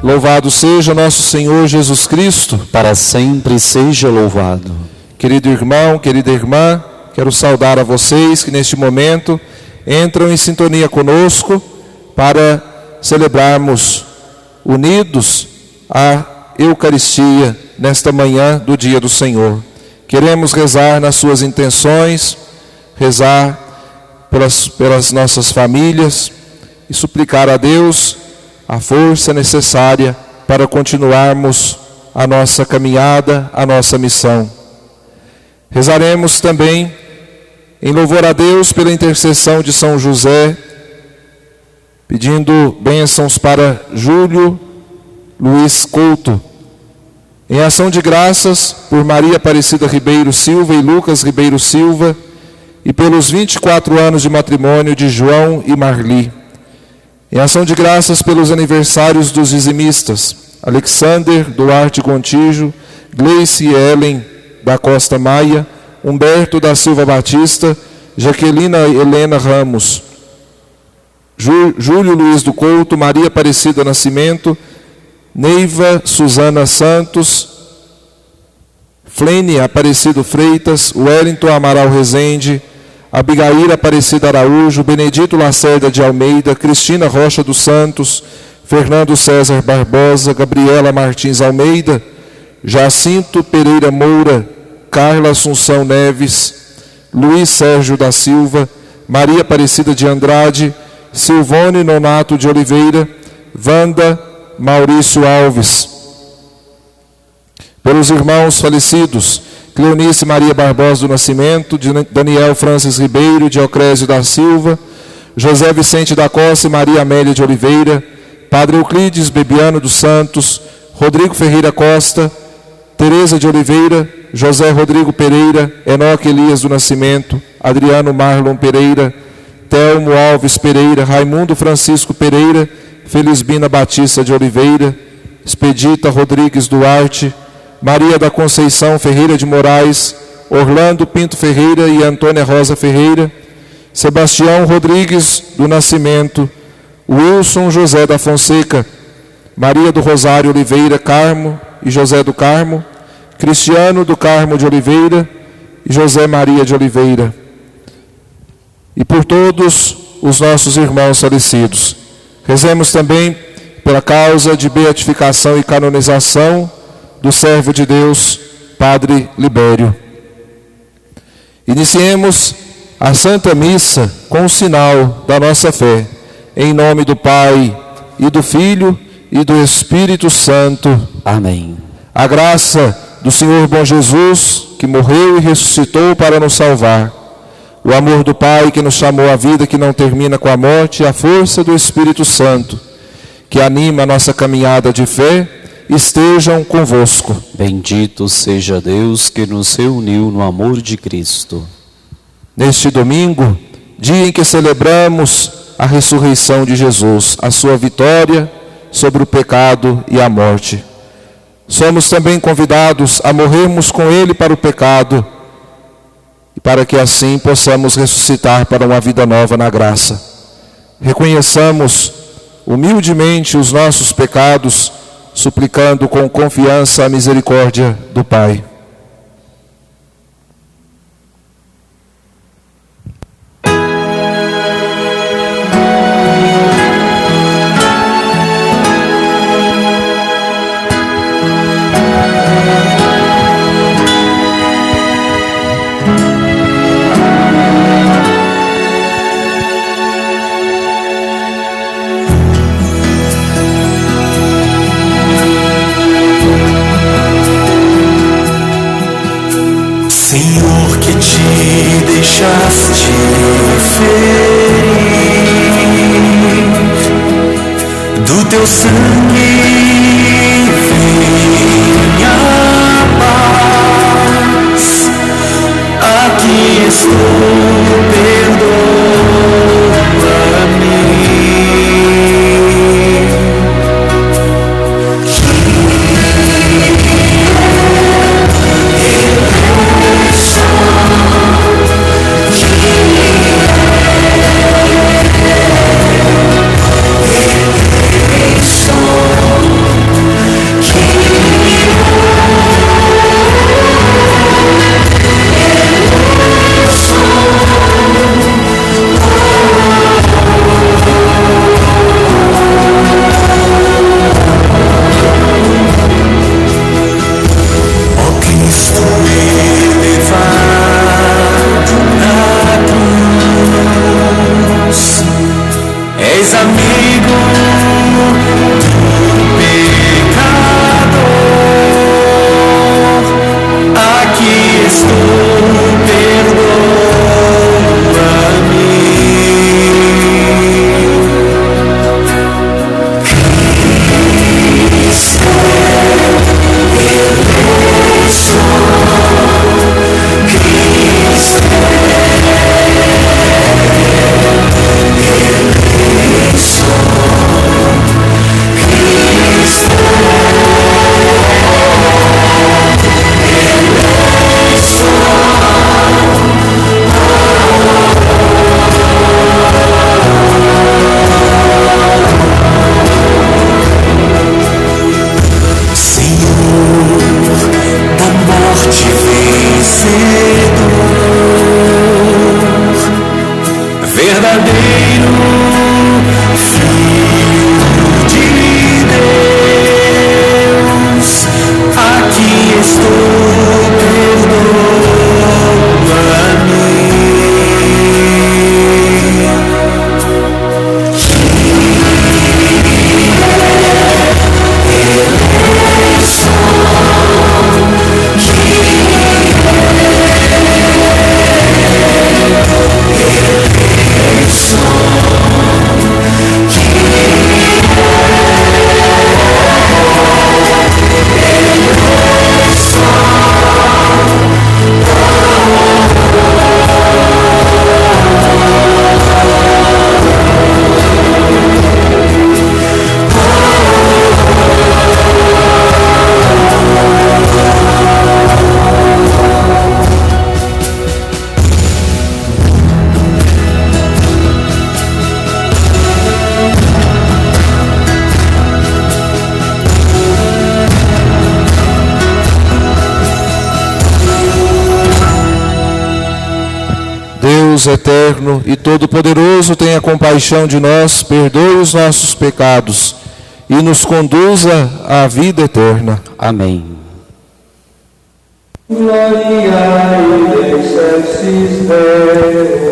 Louvado seja nosso Senhor Jesus Cristo. Para sempre seja louvado. Querido irmão, querida irmã, quero saudar a vocês que neste momento entram em sintonia conosco para celebrarmos unidos a Eucaristia nesta manhã do dia do Senhor. Queremos rezar nas suas intenções, rezar pelas nossas famílias e suplicar a Deus a força necessária para continuarmos a nossa caminhada, a nossa missão. Rezaremos também em louvor a Deus pela intercessão de São José, pedindo bênçãos para Júlio Luiz Couto. Em ação de graças por Maria Aparecida Ribeiro Silva e Lucas Ribeiro Silva e pelos 24 anos de matrimônio de João e Marli. Em ação de graças pelos aniversários dos dizimistas Alexander Duarte Gontijo, Gleice Ellen da Costa Maia, Humberto da Silva Batista, Jaquelina Helena Ramos, Júlio Luiz do Couto, Maria Aparecida Nascimento, Neiva Suzana Santos, Flênia Aparecido Freitas, Wellington Amaral Rezende, Abigail Aparecida Araújo, Benedito Lacerda de Almeida, Cristina Rocha dos Santos, Fernando César Barbosa, Gabriela Martins Almeida, Jacinto Pereira Moura, Carla Assunção Neves, Luiz Sérgio da Silva, Maria Aparecida de Andrade, Silvone Nonato de Oliveira, Wanda Maurício Alves. Pelos irmãos falecidos, Cleonice Maria Barbosa do Nascimento, Daniel Francis Ribeiro, Diocrésio da Silva, José Vicente da Costa e Maria Amélia de Oliveira, Padre Euclides Bebiano dos Santos, Rodrigo Ferreira Costa, Tereza de Oliveira, José Rodrigo Pereira, Enoque Elias do Nascimento, Adriano Marlon Pereira, Telmo Alves Pereira, Raimundo Francisco Pereira, Felizbina Batista de Oliveira, Expedita Rodrigues Duarte, Maria da Conceição Ferreira de Moraes, Orlando Pinto Ferreira e Antônia Rosa Ferreira, Sebastião Rodrigues do Nascimento, Wilson José da Fonseca, Maria do Rosário Oliveira Carmo e José do Carmo, Cristiano do Carmo de Oliveira e José Maria de Oliveira. E por todos os nossos irmãos falecidos. Rezemos também pela causa de beatificação e canonização do servo de Deus, Padre Libério. Iniciemos a Santa Missa com o sinal da nossa fé, em nome do Pai, e do Filho, e do Espírito Santo. Amém. A graça do Senhor bom Jesus, que morreu e ressuscitou para nos salvar, o amor do Pai que nos chamou à vida que não termina com a morte, e a força do Espírito Santo, que anima a nossa caminhada de fé, estejam convosco. Bendito seja Deus que nos reuniu no amor de Cristo. Neste domingo, dia em que celebramos a ressurreição de Jesus, a sua vitória sobre o pecado e a morte, somos também convidados a morrermos com Ele para o pecado, e para que assim possamos ressuscitar para uma vida nova na graça. Reconheçamos humildemente os nossos pecados, suplicando com confiança a misericórdia do Pai. Senhor, que te deixaste ferir, do teu sangue vem a paz. Aqui estou, perdoa-me. Deus eterno e todo-poderoso, tenha compaixão de nós, perdoe os nossos pecados e nos conduza à vida eterna. Amém. Gloria in excelsis Deo.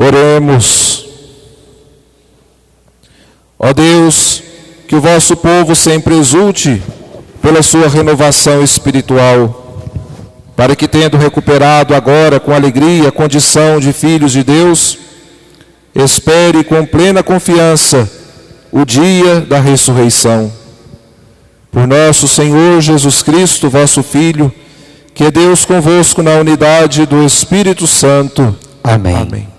Oremos. Ó Deus, que o vosso povo sempre exulte pela sua renovação espiritual, para que, tendo recuperado agora com alegria a condição de filhos de Deus, espere com plena confiança o dia da ressurreição. Por nosso Senhor Jesus Cristo, vosso Filho, que é Deus convosco na unidade do Espírito Santo. Amém. Amém.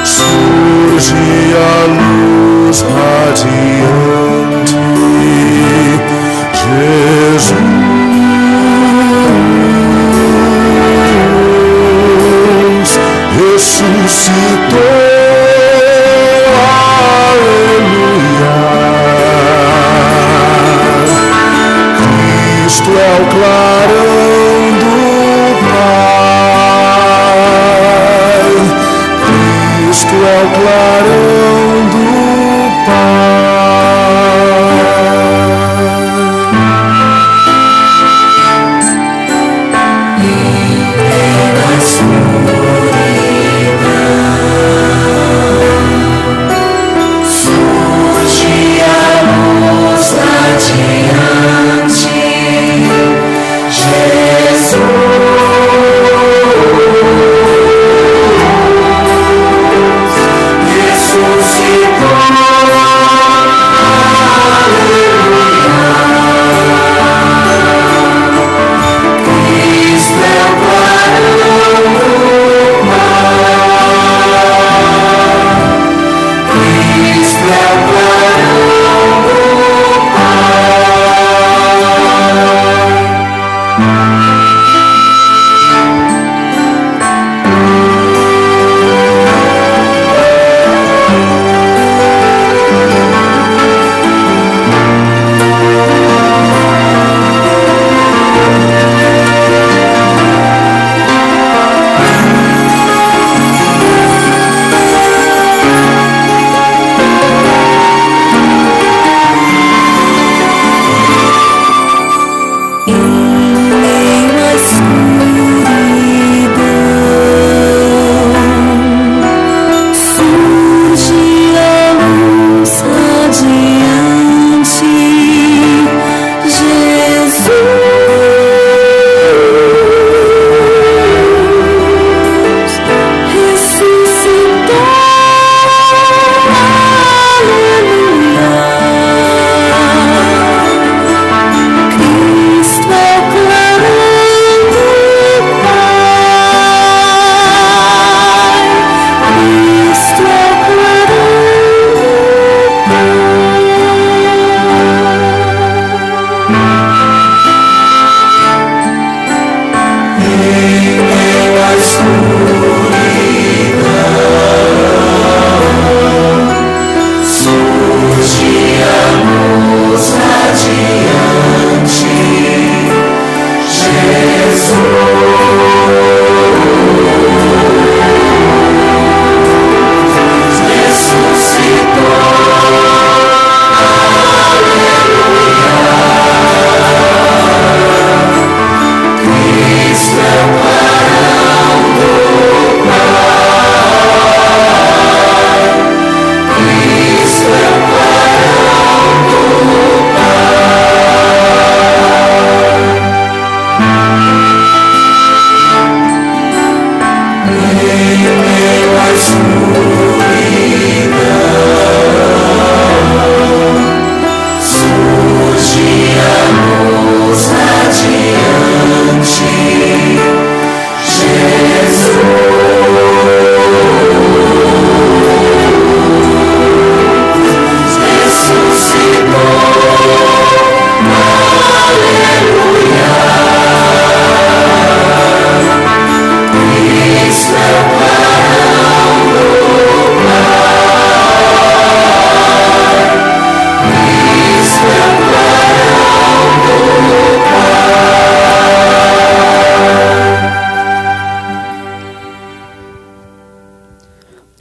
Surge a luz radiante.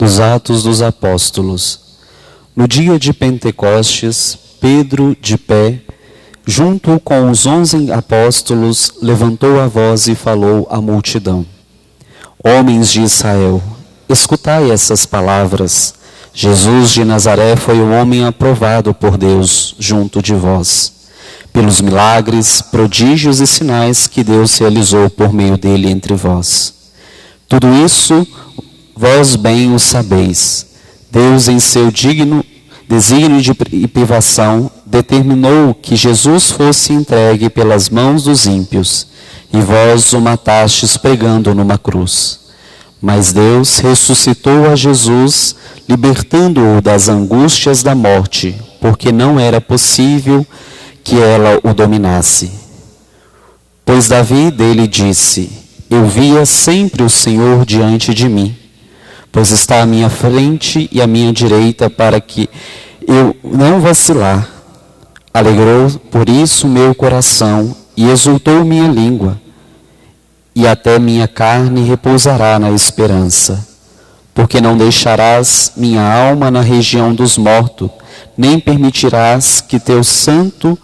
Dos Atos dos Apóstolos. No dia de Pentecostes, Pedro, de pé, junto com os 11 apóstolos, levantou a voz e falou à multidão: Homens de Israel, escutai essas palavras. Jesus de Nazaré foi o homem aprovado por Deus junto de vós, pelos milagres, prodígios e sinais que Deus realizou por meio dele entre vós. Tudo isso vós bem o sabeis. Deus, em seu desígnio e privação, determinou que Jesus fosse entregue pelas mãos dos ímpios, e vós o matastes pregando numa cruz. Mas Deus ressuscitou a Jesus, libertando-o das angústias da morte, porque não era possível que ela o dominasse. Pois Davi dele disse: Eu via sempre o Senhor diante de mim, pois está à minha frente e à minha direita, para que eu não vacilar. Alegrou por isso meu coração e exultou minha língua, e até minha carne repousará na esperança. Porque não deixarás minha alma na região dos mortos, nem permitirás que teu santo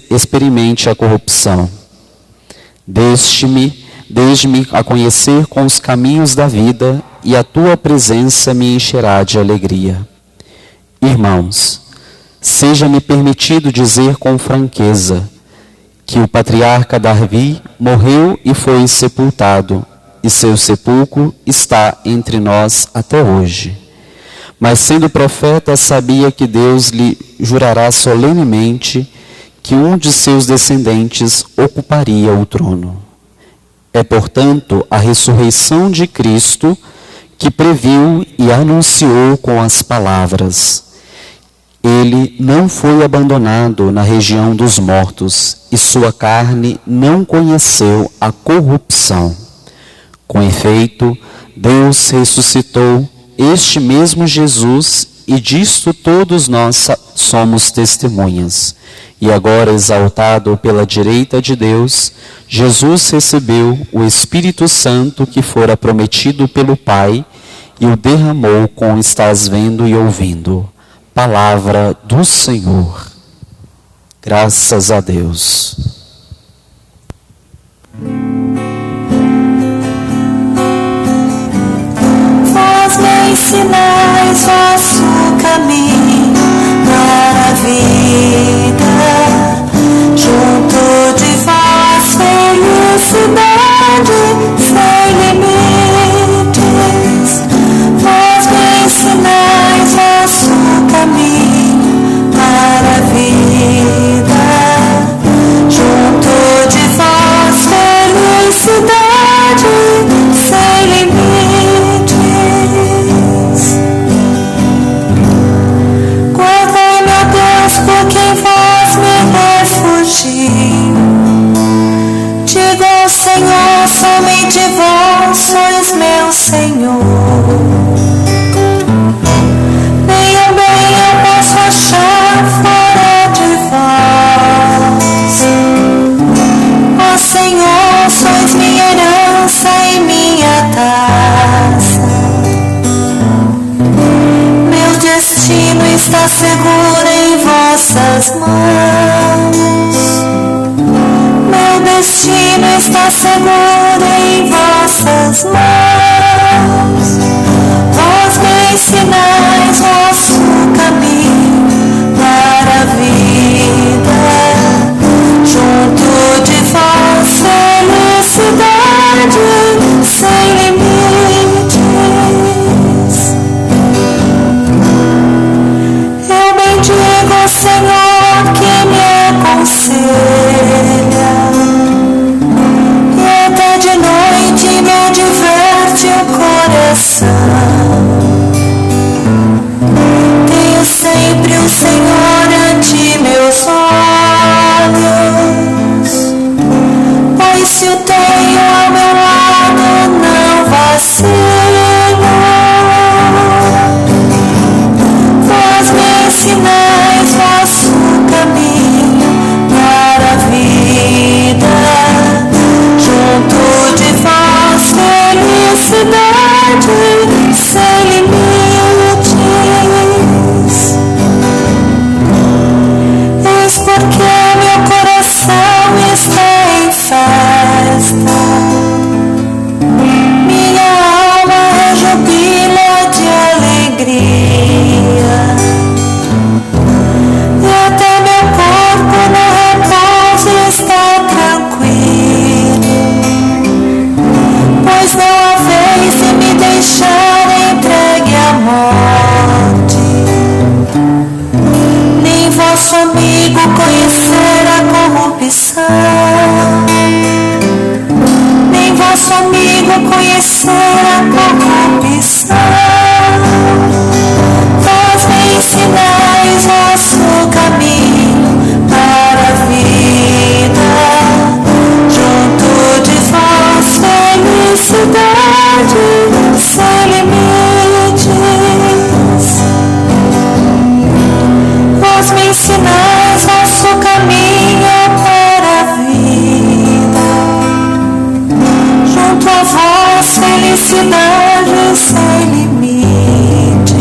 experimente a corrupção. Deixe-me a conhecer com os caminhos da vida, e a tua presença me encherá de alegria. Irmãos, seja-me permitido dizer com franqueza que o patriarca Davi morreu e foi sepultado, e seu sepulcro está entre nós até hoje. Mas sendo profeta, sabia que Deus lhe jurará solenemente que um de seus descendentes ocuparia o trono. É, portanto, a ressurreição de Cristo que previu e anunciou com as palavras: Ele não foi abandonado na região dos mortos, e sua carne não conheceu a corrupção. Com efeito, Deus ressuscitou este mesmo Jesus, e disto todos nós somos testemunhas. E agora, exaltado pela direita de Deus, Jesus recebeu o Espírito Santo que fora prometido pelo Pai, e o derramou como estás vendo e ouvindo. Palavra do Senhor. Graças a Deus. Vós me ensinais vosso caminho para a vida. Junto de vós felicidade sem limites. Vós me ensinais vosso caminho para a vida. Junto de vós felicidade sem limites. Guardai, meu Deus, por quem vós me refugio. Digo ao Senhor, somente vós sois meu Senhor. Nenhum bem eu posso achar fora de vós. Ó Senhor, sois minha herança e minha taça. Meu destino está seguro em vossas mãos. Meu destino está seguro em vossas mãos. Vós me ensinais vosso caminho para a vida. Junto de vós felicidade sem limites. Eu bendigo o Senhor que me aconselha, e até de reconhecer a corrupção. Vós me ensinais vosso caminho para a vida. Junto de vós felicidade sem limites. Vós me ensinais vosso caminho para a vida. Junto a vós felicidade sem limites.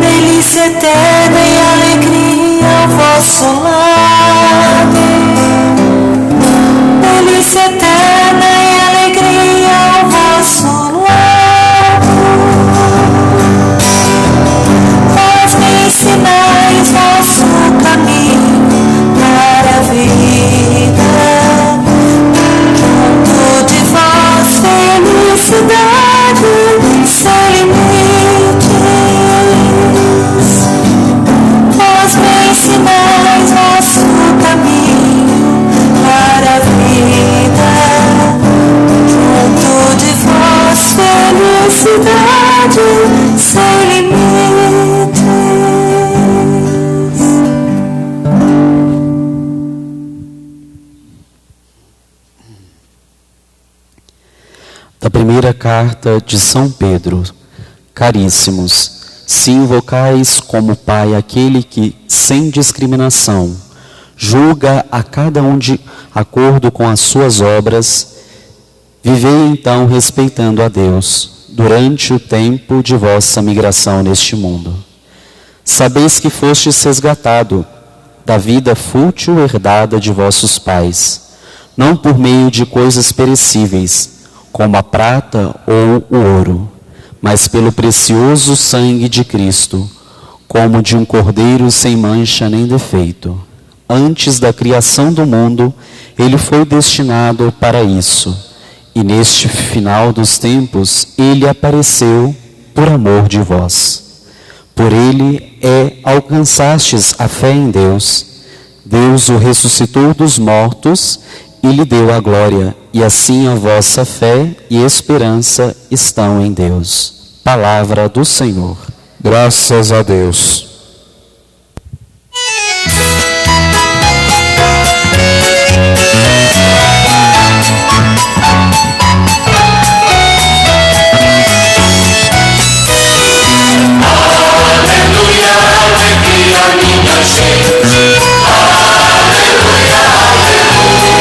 Delícia eterna e alegria ao vosso lado. Delícia eterna e alegria ao vosso lado. Vós me ensinais vosso caminho para a vida. Junto de vós felicidade sem limites. Vós me ensinais vosso caminho para a vida. Junto de vós felicidade sem limites. Da primeira carta de São Pedro. Caríssimos, se invocais como Pai aquele que, sem discriminação, julga a cada um de acordo com as suas obras, vivei então respeitando a Deus durante o tempo de vossa migração neste mundo. Sabeis que fostes resgatado da vida fútil herdada de vossos pais, não por meio de coisas perecíveis, como a prata ou o ouro, mas pelo precioso sangue de Cristo, como de um cordeiro sem mancha nem defeito. Antes da criação do mundo, ele foi destinado para isso, e neste final dos tempos, ele apareceu por amor de vós. Por ele alcançastes a fé em Deus. Deus o ressuscitou dos mortos e lhe deu a glória, e assim a vossa fé e esperança estão em Deus. Palavra do Senhor. Graças a Deus. Aleluia, alegria, minha gente. Aleluia, aleluia.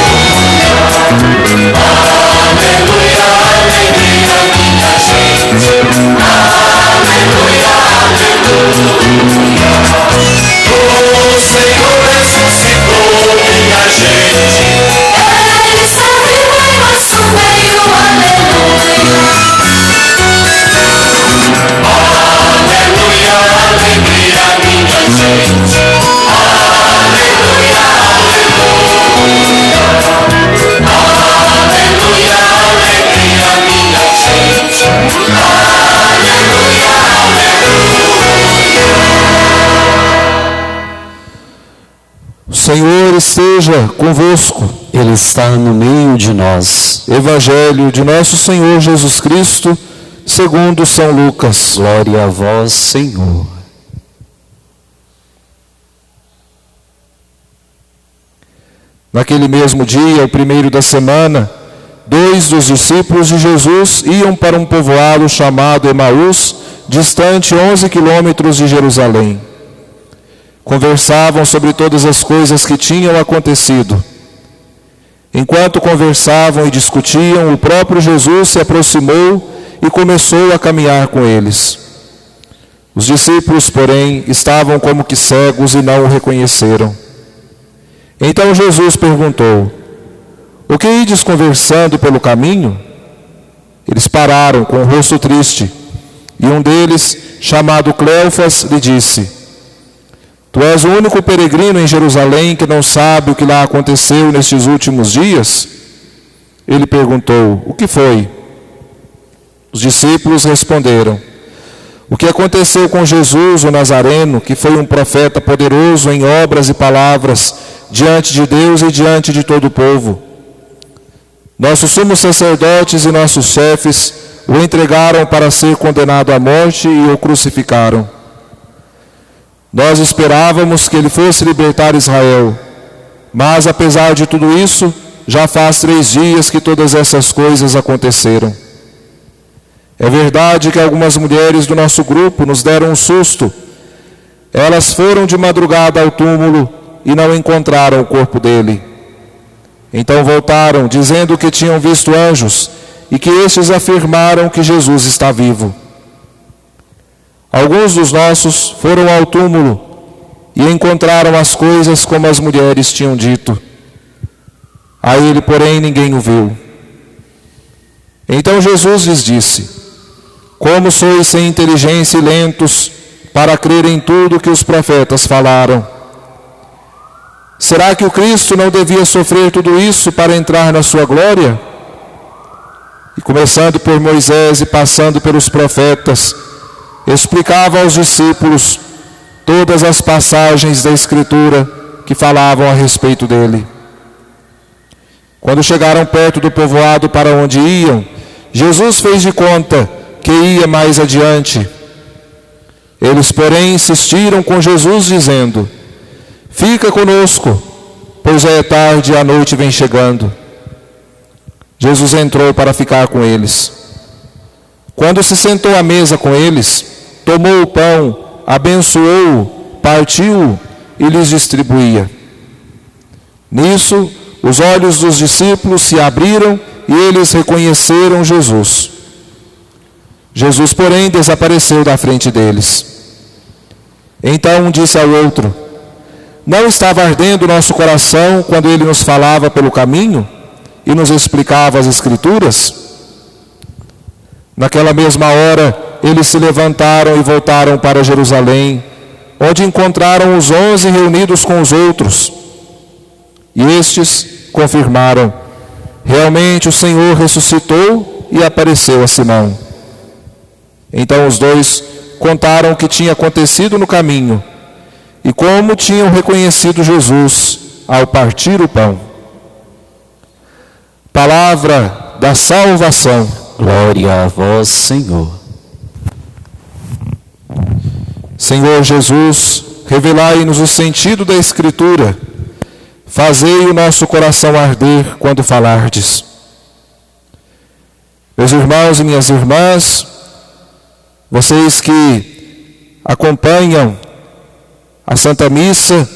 Aleluia, alegria, minha gente. Aleluia, aleluia. O Senhor ressuscitou, minha gente. Ele está vivo em nosso meio. Aleluia. Aleluia, alegria, minha gente. Aleluia, aleluia. Aleluia, alegria, minha gente. Aleluia, O Senhor esteja convosco. Ele está no meio de nós. Evangelho de nosso Senhor Jesus Cristo, segundo São Lucas. Glória a vós, Senhor. Naquele mesmo dia, o primeiro da semana, 2 dos discípulos de Jesus iam para um povoado chamado Emaús, distante 11 quilômetros de Jerusalém. Conversavam sobre todas as coisas que tinham acontecido. Enquanto conversavam e discutiam, o próprio Jesus se aproximou e começou a caminhar com eles. Os discípulos, porém, estavam como que cegos e não o reconheceram. Então Jesus perguntou: o que ides conversando pelo caminho? Eles pararam com o rosto triste, e um deles, chamado Cleofas, lhe disse: tu és o único peregrino em Jerusalém que não sabe o que lá aconteceu nestes últimos dias? Ele perguntou: o que foi? Os discípulos responderam: o que aconteceu com Jesus, o Nazareno, que foi um profeta poderoso em obras e palavras, diante de Deus e diante de todo o povo. Nossos sumos sacerdotes e nossos chefes o entregaram para ser condenado à morte e o crucificaram. Nós esperávamos que ele fosse libertar Israel, mas apesar de tudo isso, já faz 3 dias que todas essas coisas aconteceram. É verdade que algumas mulheres do nosso grupo nos deram um susto. Elas foram de madrugada ao túmulo e não encontraram o corpo dele. Então voltaram, dizendo que tinham visto anjos e que estes afirmaram que Jesus está vivo. Alguns dos nossos foram ao túmulo e encontraram as coisas como as mulheres tinham dito. A ele, porém, ninguém o viu. Então Jesus lhes disse: como sois sem inteligência e lentos para crer em tudo que os profetas falaram? Será que o Cristo não devia sofrer tudo isso para entrar na sua glória? E começando por Moisés e passando pelos profetas, explicava aos discípulos todas as passagens da Escritura que falavam a respeito dele. Quando chegaram perto do povoado para onde iam, Jesus fez de conta que ia mais adiante. Eles, porém, insistiram com Jesus, dizendo: fica conosco, pois já é tarde e a noite vem chegando. Jesus entrou para ficar com eles. Quando se sentou à mesa com eles, tomou o pão, abençoou-o, partiu-o e lhes distribuía. Nisso, os olhos dos discípulos se abriram e eles reconheceram Jesus. Jesus, porém, desapareceu da frente deles. Então um disse ao outro: não estava ardendo o nosso coração quando ele nos falava pelo caminho e nos explicava as Escrituras? Naquela mesma hora, eles se levantaram e voltaram para Jerusalém, onde encontraram os 11 reunidos com os outros. E estes confirmaram: realmente o Senhor ressuscitou e apareceu a Simão. Então os dois contaram o que tinha acontecido no caminho e como tinham reconhecido Jesus ao partir o pão. Palavra da salvação. Glória a vós, Senhor. Senhor Jesus, revelai-nos o sentido da Escritura. Fazei o nosso coração arder quando falardes. Meus irmãos e minhas irmãs, vocês que acompanham a Santa Missa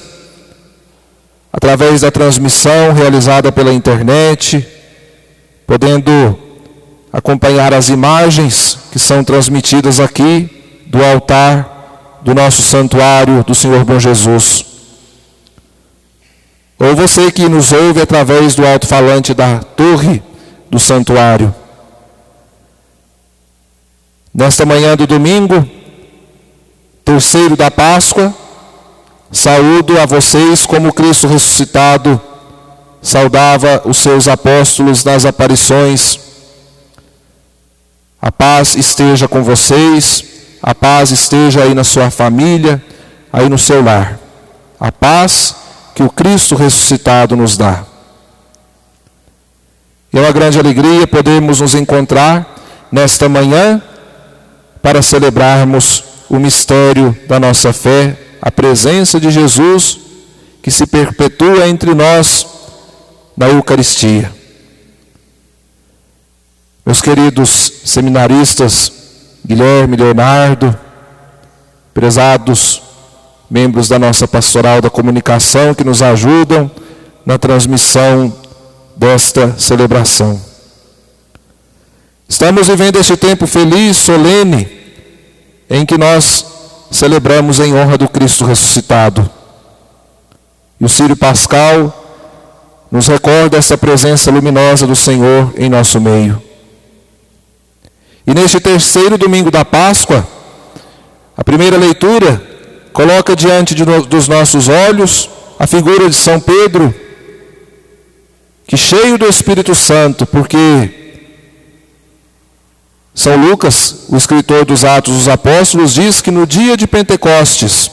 através da transmissão realizada pela internet, podendo acompanhar as imagens que são transmitidas aqui do altar do nosso santuário do Senhor Bom Jesus. Ou você que nos ouve através do alto-falante da torre do santuário. Nesta manhã do domingo, terceiro da Páscoa, saúdo a vocês como Cristo ressuscitado saudava os seus apóstolos nas aparições. A paz esteja com vocês, a paz esteja aí na sua família, aí no seu lar. A paz que o Cristo ressuscitado nos dá. E é uma grande alegria podermos nos encontrar nesta manhã para celebrarmos o mistério da nossa fé, a presença de Jesus que se perpetua entre nós na Eucaristia. Meus queridos seminaristas Guilherme, Leonardo, prezados membros da nossa pastoral da comunicação que nos ajudam na transmissão desta celebração. Estamos vivendo este tempo feliz, solene, em que nós celebramos em honra do Cristo ressuscitado. E o Círio Pascal nos recorda essa presença luminosa do Senhor em nosso meio. E neste terceiro domingo da Páscoa, a primeira leitura coloca diante dos nossos olhos a figura de São Pedro, que cheio do Espírito Santo, porque São Lucas, o escritor dos Atos dos Apóstolos, diz que no dia de Pentecostes,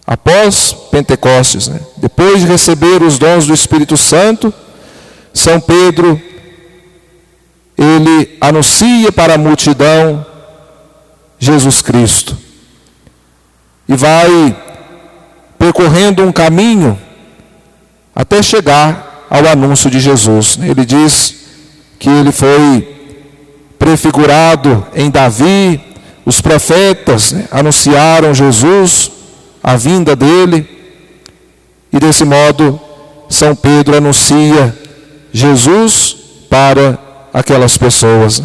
após Pentecostes, depois de receber os dons do Espírito Santo, São Pedro, ele anuncia para a multidão Jesus Cristo. E vai percorrendo um caminho até chegar ao anúncio de Jesus. Ele diz que ele foi prefigurado em Davi, os profetas anunciaram Jesus, a vinda dele, e desse modo São Pedro anuncia Jesus para aquelas pessoas.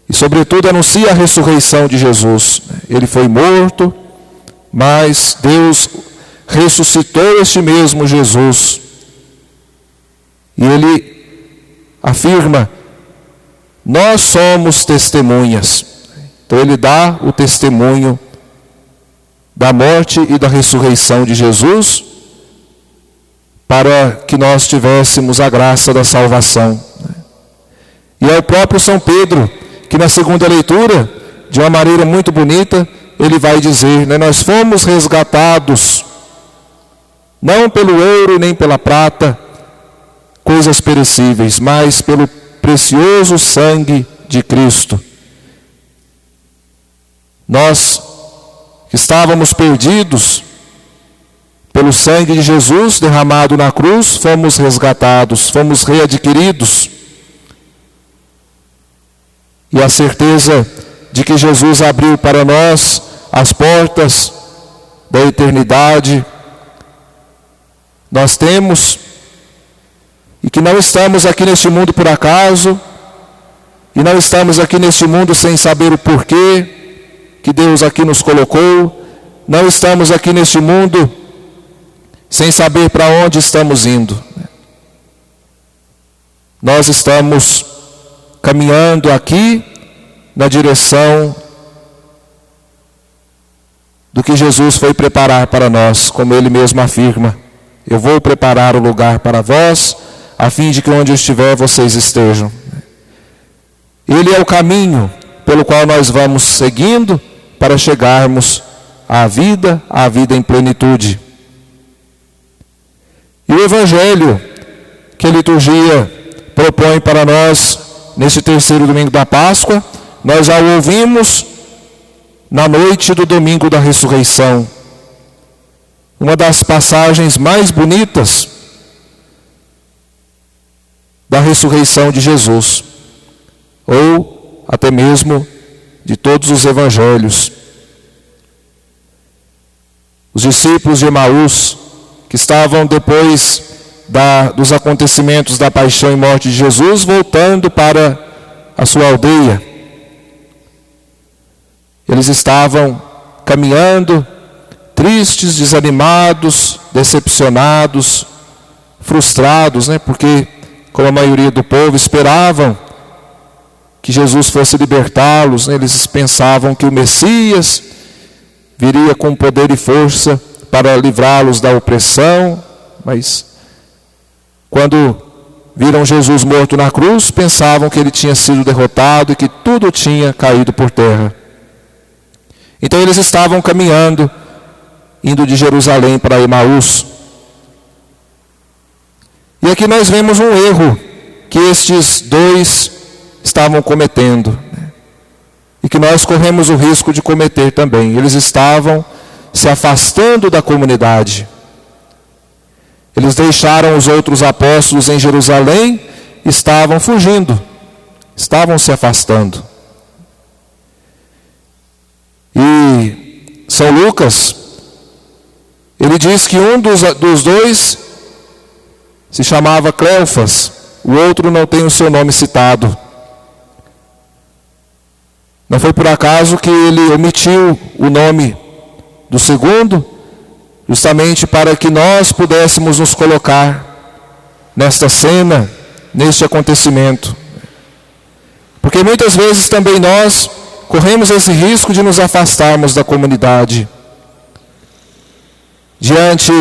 E sobretudo anuncia a ressurreição de Jesus. Ele foi morto, mas Deus ressuscitou este mesmo Jesus. E ele afirma: nós somos testemunhas. Então ele dá o testemunho da morte e da ressurreição de Jesus, para que nós tivéssemos a graça da salvação. E é o próprio São Pedro que na segunda leitura, de uma maneira muito bonita, ele vai dizer, nós fomos resgatados, não pelo ouro nem pela prata, coisas perecíveis, mas pelo precioso sangue de Cristo. Nós que estávamos perdidos, pelo sangue de Jesus derramado na cruz, fomos resgatados, fomos readquiridos. E a certeza de que Jesus abriu para nós as portas da eternidade, nós temos, e que não estamos aqui neste mundo por acaso, e não estamos aqui neste mundo sem saber o porquê que Deus aqui nos colocou, não estamos aqui neste mundo sem saber para onde estamos indo. Nós estamos caminhando aqui na direção do que Jesus foi preparar para nós, como Ele mesmo afirma: eu vou preparar o lugar para vós, a fim de que onde eu estiver vocês estejam. Ele é o caminho pelo qual nós vamos seguindo para chegarmos à vida em plenitude. E o Evangelho que a liturgia propõe para nós neste terceiro domingo da Páscoa, nós já o ouvimos na noite do domingo da ressurreição. Uma das passagens mais bonitas da ressurreição de Jesus, ou até mesmo de todos os evangelhos. Os discípulos de Emaús, que estavam depois dos acontecimentos da paixão e morte de Jesus, voltando para a sua aldeia. Eles estavam caminhando, tristes, desanimados, decepcionados, frustrados, porque, como a maioria do povo, esperavam que Jesus fosse libertá-los. Eles pensavam que o Messias viria com poder e força para livrá-los da opressão, mas quando viram Jesus morto na cruz, pensavam que ele tinha sido derrotado e que tudo tinha caído por terra. Então eles estavam caminhando, indo de Jerusalém para Emaús. E aqui nós vemos um erro que estes dois estavam cometendo, e que nós corremos o risco de cometer também. Eles estavam se afastando da comunidade. Eles deixaram os outros apóstolos em Jerusalém, estavam fugindo, estavam se afastando. E São Lucas, ele diz que um dos dois se chamava Cleofas, o outro não tem o seu nome citado. Não foi por acaso que ele omitiu o nome do segundo, justamente para que nós pudéssemos nos colocar nesta cena, neste acontecimento. Porque muitas vezes também nós corremos esse risco de nos afastarmos da comunidade. Diante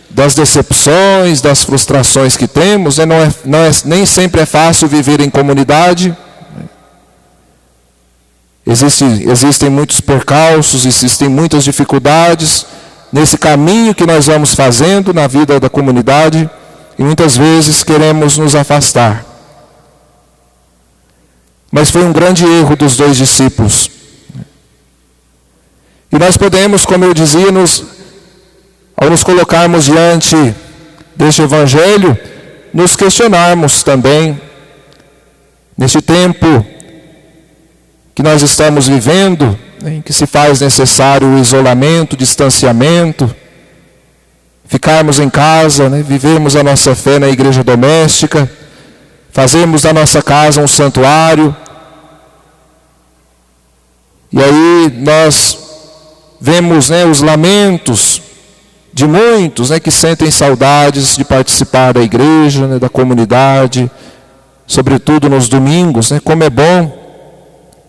das decepções, das frustrações que temos, nem sempre é fácil viver em comunidade. Existem muitos percalços, existem muitas dificuldades nesse caminho que nós vamos fazendo na vida da comunidade, e muitas vezes queremos nos afastar. Mas foi um grande erro dos 2 discípulos. E nós podemos, como eu dizia, ao nos colocarmos diante deste Evangelho, nos questionarmos também, neste tempo que nós estamos vivendo, em que se faz necessário o isolamento, o distanciamento, ficarmos em casa, vivermos a nossa fé na igreja doméstica, fazermos da nossa casa um santuário. E aí nós vemos os lamentos de muitos que sentem saudades de participar da igreja, da comunidade, sobretudo nos domingos. Como é bom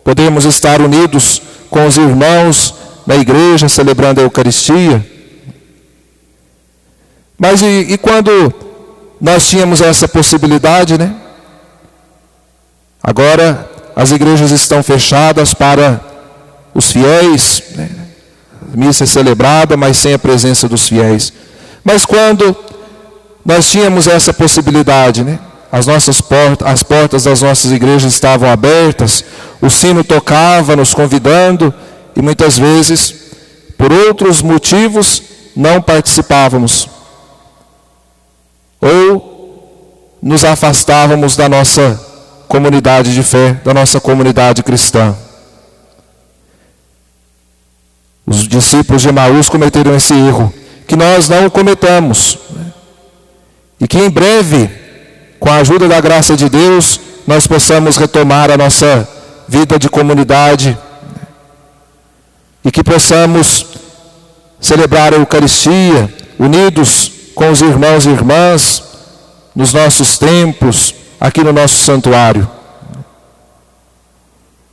podermos estar unidos com os irmãos na igreja, celebrando a Eucaristia. Mas e quando nós tínhamos essa possibilidade, Agora as igrejas estão fechadas para os fiéis, a missa é celebrada, mas sem a presença dos fiéis. Mas quando nós tínhamos essa possibilidade, as portas das nossas igrejas estavam abertas, o sino tocava nos convidando, e muitas vezes, por outros motivos, não participávamos. Ou nos afastávamos da nossa comunidade de fé, da nossa comunidade cristã. Os discípulos de Emaús cometeram esse erro, que nós não cometamos. E que em breve, com a ajuda da graça de Deus, nós possamos retomar a nossa vida de comunidade. E que possamos celebrar a Eucaristia, unidos com os irmãos e irmãs, nos nossos templos, aqui no nosso santuário.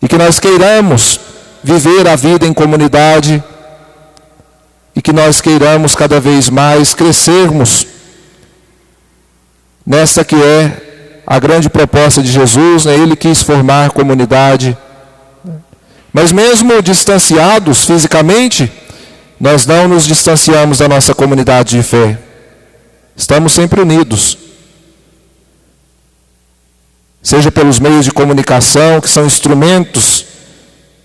E que nós queiramos viver a vida em comunidade e que nós queiramos cada vez mais crescermos nesta que é a grande proposta de Jesus, Ele quis formar comunidade. Mas mesmo distanciados fisicamente, nós não nos distanciamos da nossa comunidade de fé. Estamos sempre unidos. Seja pelos meios de comunicação, que são instrumentos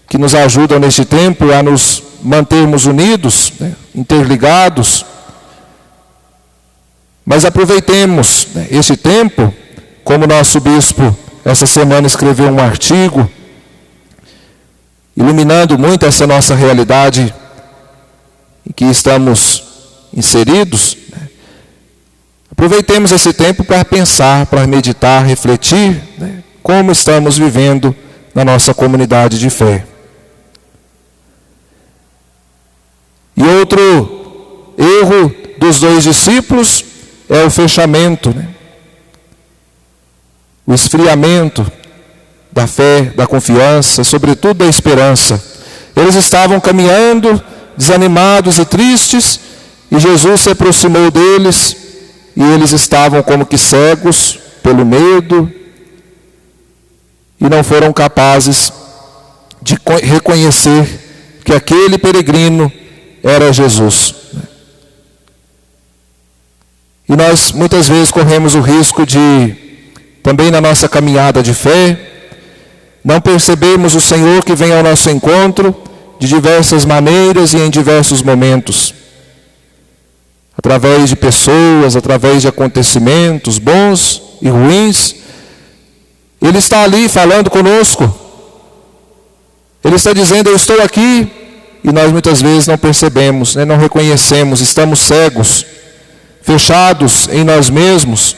que nos ajudam neste tempo a nos mantermos unidos, interligados. Mas aproveitemos este tempo, como nosso bispo essa semana escreveu um artigo, iluminando muito essa nossa realidade em que estamos inseridos. Aproveitemos esse tempo para pensar, para meditar, refletir, como estamos vivendo na nossa comunidade de fé. E outro erro dos 2 discípulos é o fechamento, o esfriamento da fé, da confiança, sobretudo da esperança. Eles estavam caminhando, desanimados e tristes, e Jesus se aproximou deles, e eles estavam como que cegos pelo medo, e não foram capazes de reconhecer que aquele peregrino era Jesus. E nós muitas vezes corremos o risco de, também na nossa caminhada de fé, não percebermos o Senhor que vem ao nosso encontro de diversas maneiras e em diversos momentos. Através de pessoas, através de acontecimentos bons e ruins, Ele está ali falando conosco. Ele está dizendo, eu estou aqui, e nós muitas vezes não percebemos, não reconhecemos, estamos cegos, fechados em nós mesmos.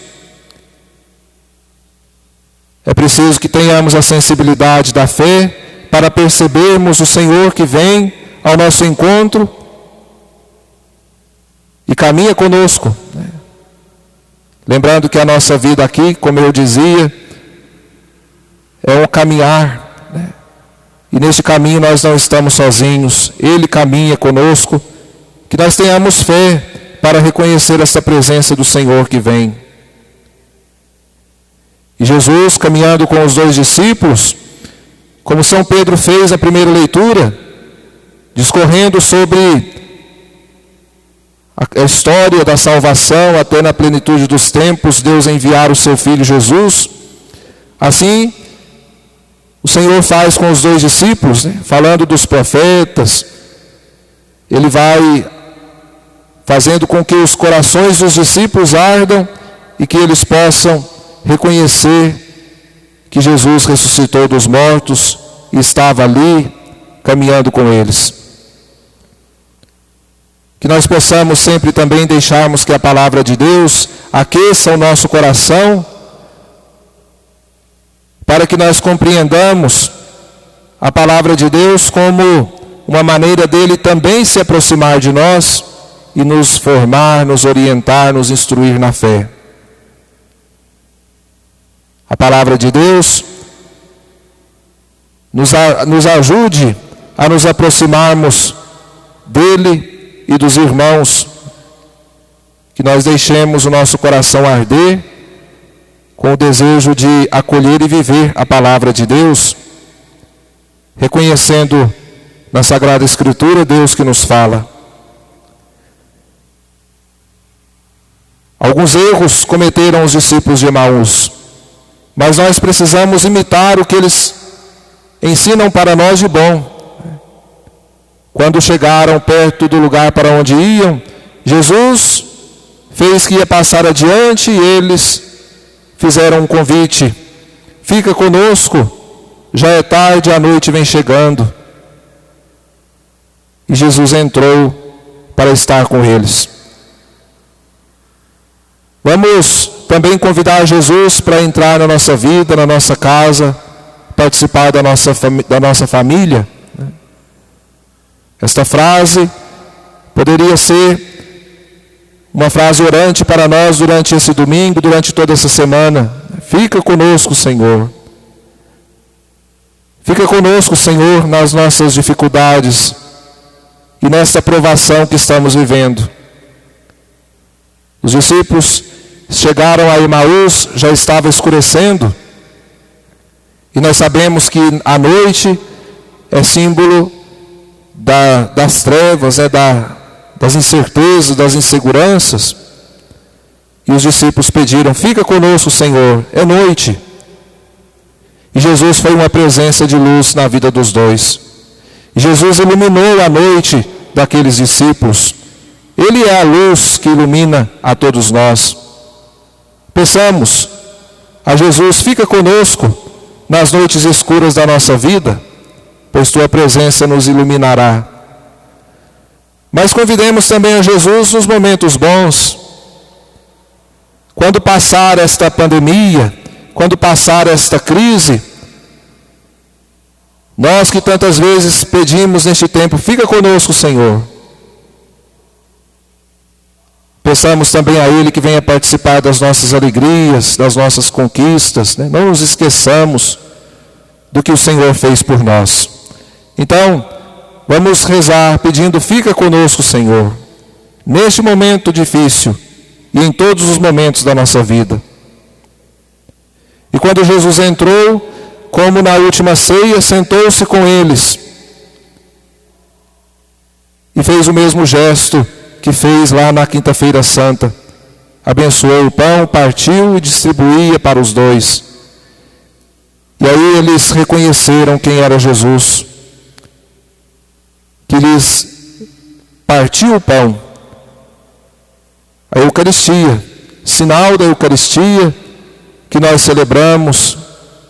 É preciso que tenhamos a sensibilidade da fé para percebermos o Senhor que vem ao nosso encontro e caminha conosco. Lembrando que a nossa vida aqui, como eu dizia, é um caminhar. E nesse caminho nós não estamos sozinhos. Ele caminha conosco. Que nós tenhamos fé para reconhecer essa presença do Senhor que vem. E Jesus, caminhando com os 2 discípulos, como São Pedro fez na primeira leitura, discorrendo sobre a história da salvação até na plenitude dos tempos, Deus enviar o seu Filho Jesus. Assim, o Senhor faz com os dois discípulos, né? Falando dos profetas, Ele vai fazendo com que os corações dos discípulos ardam e que eles possam reconhecer que Jesus ressuscitou dos mortos e estava ali caminhando com eles. Que nós possamos sempre também deixarmos que a palavra de Deus aqueça o nosso coração, para que nós compreendamos a palavra de Deus como uma maneira dele também se aproximar de nós e nos formar, nos orientar, nos instruir na fé. A palavra de Deus nos ajude a nos aproximarmos dele e dos irmãos, que nós deixemos o nosso coração arder com o desejo de acolher e viver a palavra de Deus, reconhecendo na Sagrada Escritura Deus que nos fala. Alguns erros cometeram os discípulos de Emaús, mas nós precisamos imitar o que eles ensinam para nós de bom. Quando chegaram perto do lugar para onde iam, Jesus fez que ia passar adiante e eles fizeram um convite: fica conosco, já é tarde, a noite vem chegando. E Jesus entrou para estar com eles. Vamos também convidar Jesus para entrar na nossa vida, na nossa casa, participar da nossa família. Esta frase poderia ser uma frase orante para nós durante esse domingo, durante toda essa semana. Fica conosco, Senhor. Fica conosco, Senhor, nas nossas dificuldades e nesta provação que estamos vivendo. Os discípulos chegaram a Emaús, já estava escurecendo, e nós sabemos que a noite é símbolo das trevas, das incertezas, das inseguranças. E os discípulos pediram: fica conosco, Senhor, é noite. E Jesus foi uma presença de luz na vida dos dois. E Jesus iluminou a noite daqueles discípulos. Ele é a luz que ilumina a todos nós. Peçamos a Jesus: fica conosco nas noites escuras da nossa vida, pois tua presença nos iluminará. Mas convidemos também a Jesus nos momentos bons. Quando passar esta pandemia, quando passar esta crise, nós que tantas vezes pedimos neste tempo: fica conosco, Senhor. Peçamos também a Ele que venha participar das nossas alegrias, das nossas conquistas, né? Não nos esqueçamos do que o Senhor fez por nós. Então, vamos rezar pedindo: fica conosco, Senhor, neste momento difícil e em todos os momentos da nossa vida. E quando Jesus entrou, como na última ceia, sentou-se com eles e fez o mesmo gesto que fez lá na Quinta-feira Santa. Abençoou o pão, partiu e distribuía para os dois. E aí eles reconheceram quem era Jesus, que lhes partiu o pão, a Eucaristia, sinal da Eucaristia que nós celebramos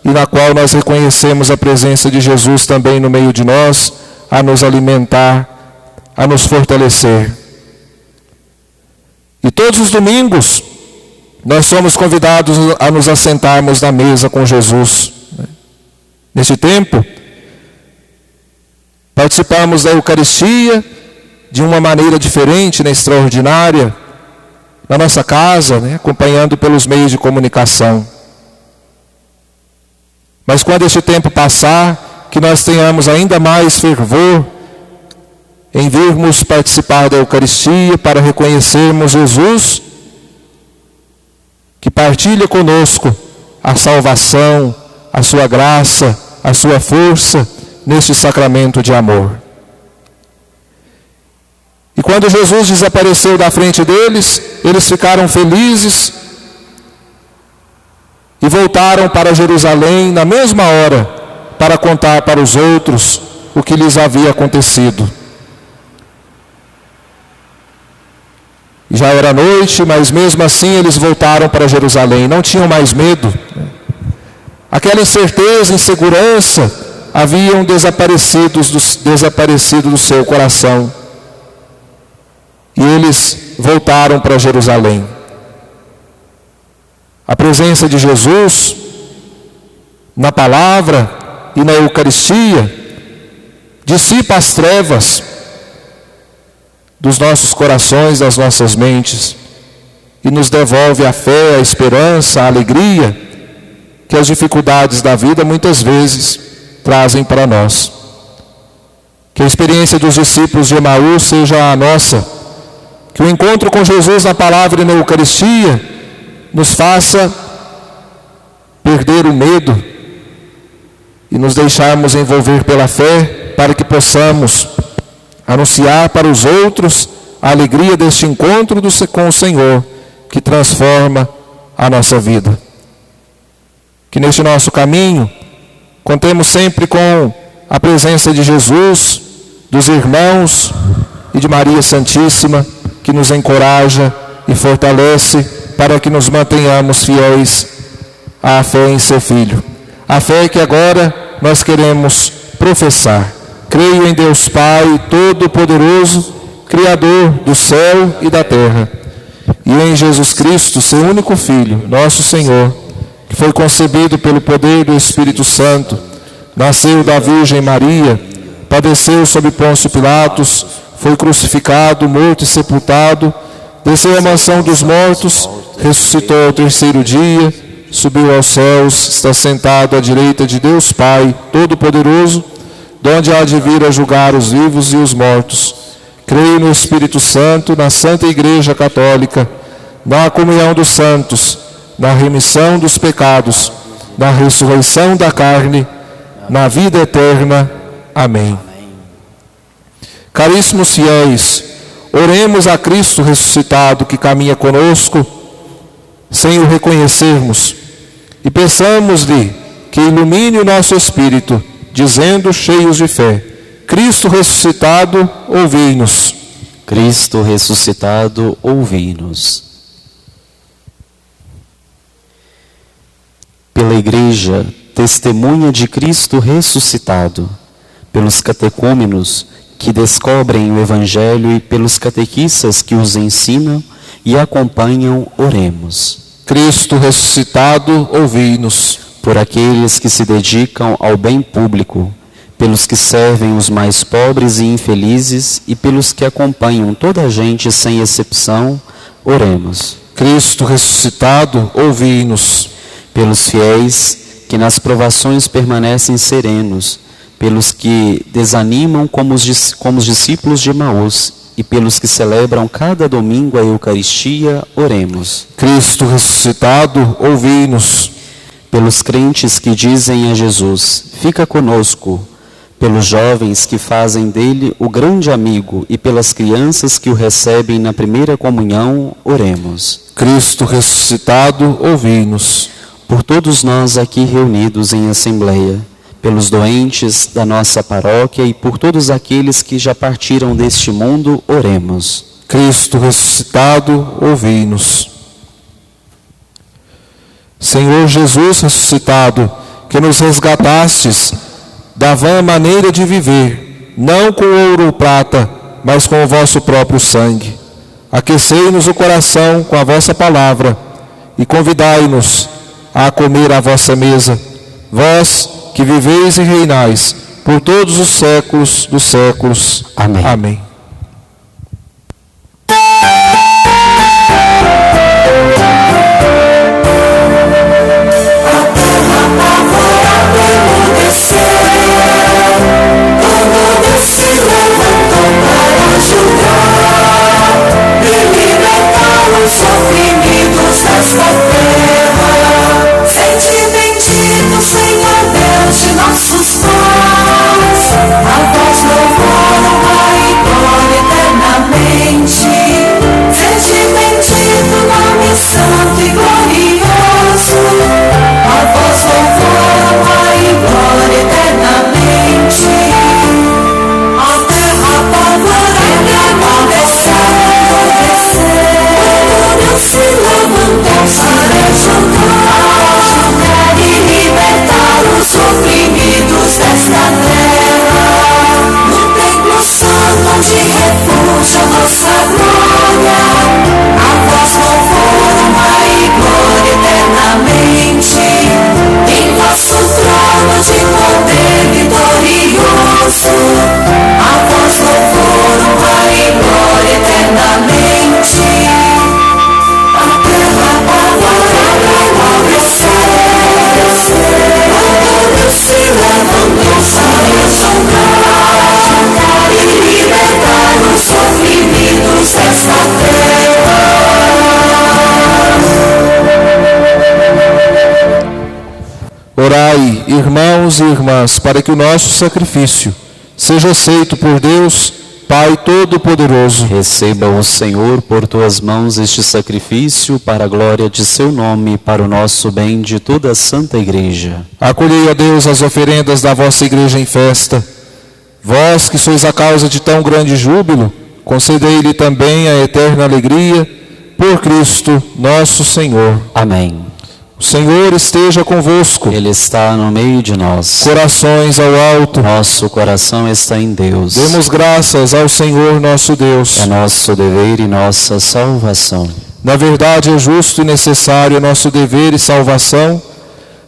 e na qual nós reconhecemos a presença de Jesus também no meio de nós, a nos alimentar, a nos fortalecer. E todos os domingos nós somos convidados a nos assentarmos na mesa com Jesus. Neste tempo, participamos da Eucaristia de uma maneira diferente, extraordinária, na nossa casa, acompanhando pelos meios de comunicação. Mas quando este tempo passar, que nós tenhamos ainda mais fervor em virmos participar da Eucaristia para reconhecermos Jesus, que partilha conosco a salvação, a sua graça, a sua força neste sacramento de amor. E quando Jesus desapareceu da frente deles, eles ficaram felizes e voltaram para Jerusalém na mesma hora para contar para os outros o que lhes havia acontecido. Já era noite, mas mesmo assim eles voltaram para Jerusalém, não tinham mais medo. Aquela incerteza, insegurança haviam desaparecido do seu coração. E eles voltaram para Jerusalém. A presença de Jesus na palavra e na Eucaristia dissipa as trevas dos nossos corações, das nossas mentes, e nos devolve a fé, a esperança, a alegria que as dificuldades da vida muitas vezes trazem para nós. Que a experiência dos discípulos de Emaús seja a nossa, que o encontro com Jesus na palavra e na Eucaristia nos faça perder o medo e nos deixarmos envolver pela fé, para que possamos anunciar para os outros a alegria deste encontro com o Senhor, que transforma a nossa vida. Que neste nosso caminho contemos sempre com a presença de Jesus, dos irmãos e de Maria Santíssima, que nos encoraja e fortalece para que nos mantenhamos fiéis à fé em seu Filho. A fé que agora nós queremos professar. Creio em Deus Pai Todo-Poderoso, Criador do céu e da terra, e em Jesus Cristo, seu único Filho, nosso Senhor, que foi concebido pelo poder do Espírito Santo, nasceu da Virgem Maria, padeceu sob Pôncio Pilatos, foi crucificado, morto e sepultado, desceu à mansão dos mortos, ressuscitou ao terceiro dia, subiu aos céus, está sentado à direita de Deus Pai Todo-Poderoso, donde há de vir a julgar os vivos e os mortos. Creio no Espírito Santo, na Santa Igreja Católica, na comunhão dos santos, na remissão dos pecados, na ressurreição da carne, na vida eterna. Amém. Caríssimos fiéis, oremos a Cristo ressuscitado que caminha conosco, sem o reconhecermos, e peçamos-lhe que ilumine o nosso espírito, dizendo, cheios de fé: Cristo ressuscitado, ouvi-nos. Cristo ressuscitado, ouvi-nos. Pela Igreja, testemunha de Cristo ressuscitado, pelos catecúmenos que descobrem o Evangelho e pelos catequistas que os ensinam e acompanham, oremos. Cristo ressuscitado, ouvi-nos. Por aqueles que se dedicam ao bem público, pelos que servem os mais pobres e infelizes e pelos que acompanham toda a gente sem exceção, oremos. Cristo ressuscitado, ouvi-nos. Pelos fiéis que nas provações permanecem serenos, pelos que desanimam como os discípulos de Emaús e pelos que celebram cada domingo a Eucaristia, oremos. Cristo ressuscitado, ouvi-nos. Pelos crentes que dizem a Jesus, fica conosco, pelos jovens que fazem dele o grande amigo e pelas crianças que o recebem na primeira comunhão, oremos. Cristo ressuscitado, ouvi-nos. Por todos nós aqui reunidos em assembleia, pelos doentes da nossa paróquia e por todos aqueles que já partiram deste mundo, oremos. Cristo ressuscitado, ouvi-nos. Senhor Jesus ressuscitado, que nos resgatastes da vã maneira de viver, não com ouro ou prata, mas com o vosso próprio sangue. Aquecei-nos o coração com a vossa palavra e convidai-nos a comer à vossa mesa, vós que viveis e reinais por todos os séculos dos séculos. Amém. Amém. Nossos pais, a voz louvor, a glória. Orai, irmãos e irmãs, para que o nosso sacrifício seja aceito por Deus, Pai Todo-Poderoso. Receba o Senhor por tuas mãos este sacrifício para a glória de seu nome, para o nosso bem de toda a Santa Igreja. Acolhei, ó Deus, as oferendas da vossa Igreja em festa. Vós, que sois a causa de tão grande júbilo, concedei-lhe também a eterna alegria, por Cristo nosso Senhor. Amém. O Senhor esteja convosco. Ele está no meio de nós. Corações ao alto. Nosso coração está em Deus. Demos graças ao Senhor nosso Deus. É nosso dever e nossa salvação. Na verdade, é justo e necessário, nosso dever e salvação,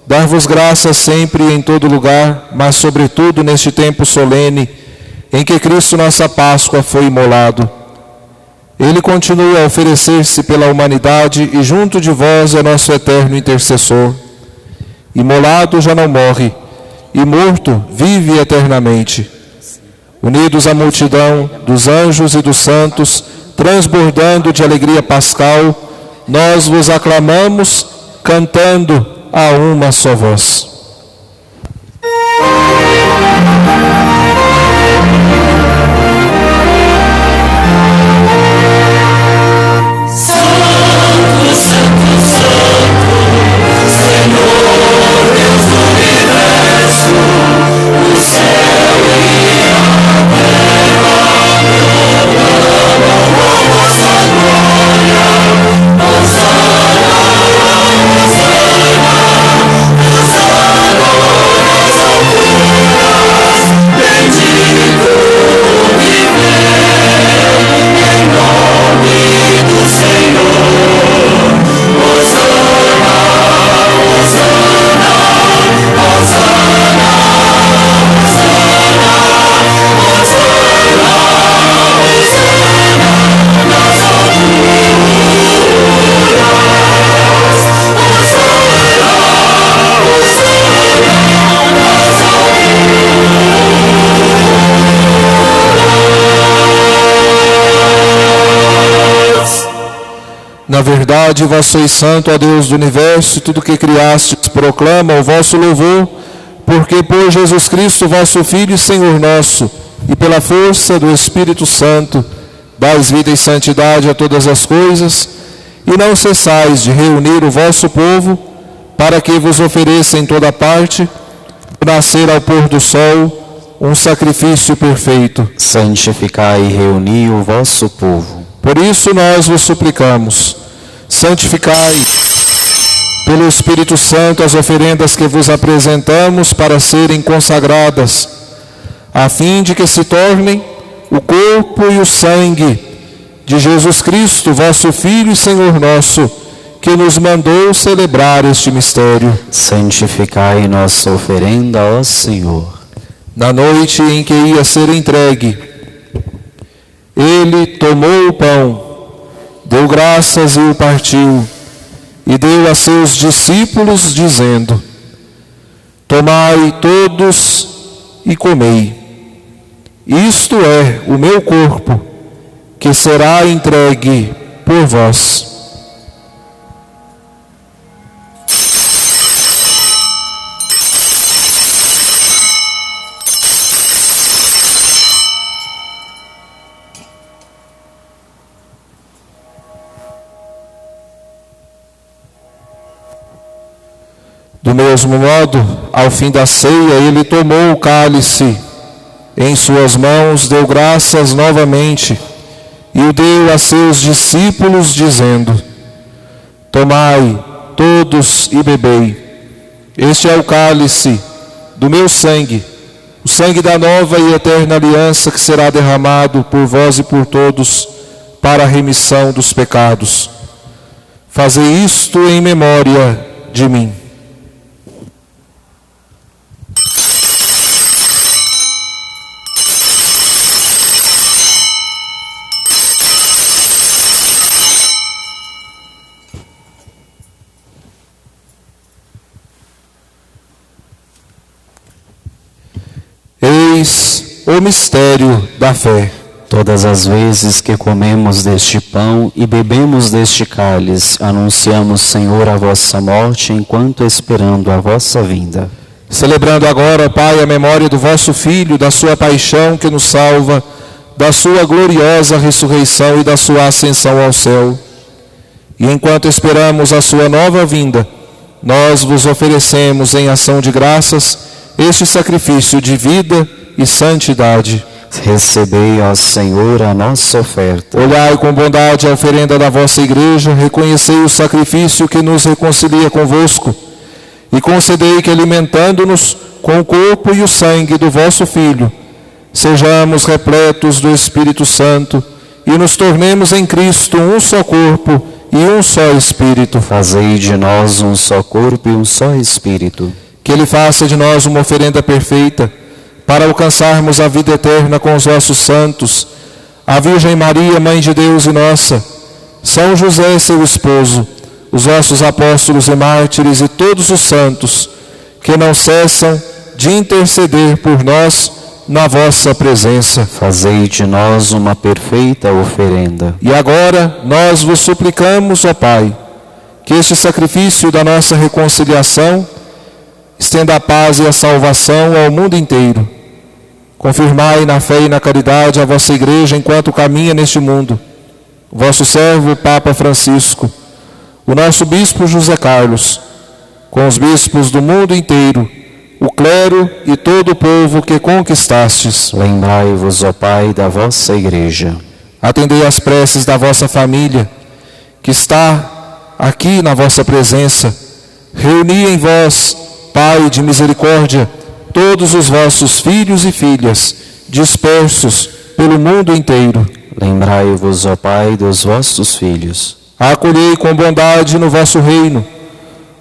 dar-vos graças sempre e em todo lugar, mas sobretudo neste tempo solene, em que Cristo nossa Páscoa foi imolado. Ele continua a oferecer-se pela humanidade e junto de vós é nosso eterno intercessor. Imolado já não morre, e morto vive eternamente. Unidos à multidão dos anjos e dos santos, transbordando de alegria pascal, nós vos aclamamos, cantando a uma só voz. Na verdade, vós sois santo, ó Deus do universo, e tudo que criastes proclama o vosso louvor, porque por Jesus Cristo, vosso Filho e Senhor nosso, e pela força do Espírito Santo, dais vida e santidade a todas as coisas, e não cessais de reunir o vosso povo, para que vos ofereça em toda parte, nascer ao pôr do sol, um sacrifício perfeito. Santificai e reuni o vosso povo. Por isso nós vos suplicamos, santificai pelo Espírito Santo as oferendas que vos apresentamos para serem consagradas, a fim de que se tornem o corpo e o sangue de Jesus Cristo, vosso Filho e Senhor nosso, que nos mandou celebrar este mistério. Santificai nossa oferenda, ó Senhor. Na noite em que ia ser entregue, ele tomou o pão, deu graças e o partiu, e deu a seus discípulos, dizendo: tomai todos e comei. Isto é o meu corpo, que será entregue por vós. Do mesmo modo, ao fim da ceia, ele tomou o cálice em suas mãos, deu graças novamente e o deu a seus discípulos, dizendo: tomai todos e bebei. Este é o cálice do meu sangue, o sangue da nova e eterna aliança, que será derramado por vós e por todos para a remissão dos pecados. Fazei isto em memória de mim. Eis o mistério da fé. Todas as vezes que comemos deste pão e bebemos deste cálice, anunciamos, Senhor, a vossa morte, enquanto esperando a vossa vinda. Celebrando agora, Pai, a memória do vosso Filho, da sua paixão que nos salva, da sua gloriosa ressurreição e da sua ascensão ao céu. E enquanto esperamos a sua nova vinda, nós vos oferecemos em ação de graças este sacrifício de vida e santidade. Recebei, ó Senhor, a nossa oferta. Olhai com bondade a oferenda da vossa igreja, reconhecei o sacrifício que nos reconcilia convosco, e concedei que, alimentando-nos com o corpo e o sangue do vosso Filho, sejamos repletos do Espírito Santo e nos tornemos em Cristo um só corpo e um só Espírito. Fazei de nós um só corpo e um só Espírito. Que Ele faça de nós uma oferenda perfeita, para alcançarmos a vida eterna com os vossos santos, a Virgem Maria, Mãe de Deus e nossa, São José, seu esposo, os vossos apóstolos e mártires e todos os santos, que não cessam de interceder por nós na vossa presença. Fazei de nós uma perfeita oferenda. E agora nós vos suplicamos, ó Pai, que este sacrifício da nossa reconciliação estenda a paz e a salvação ao mundo inteiro. Confirmai na fé e na caridade a vossa igreja enquanto caminha neste mundo. O vosso servo, o Papa Francisco, o nosso bispo José Carlos, com os bispos do mundo inteiro, o clero e todo o povo que conquistastes. Lembrai-vos, ó Pai, da vossa igreja. Atendei às preces da vossa família, que está aqui na vossa presença. Reuni em vós, Pai de misericórdia, todos os vossos filhos e filhas, dispersos pelo mundo inteiro. Lembrai-vos, ó Pai, dos vossos filhos. Acolhei com bondade no vosso reino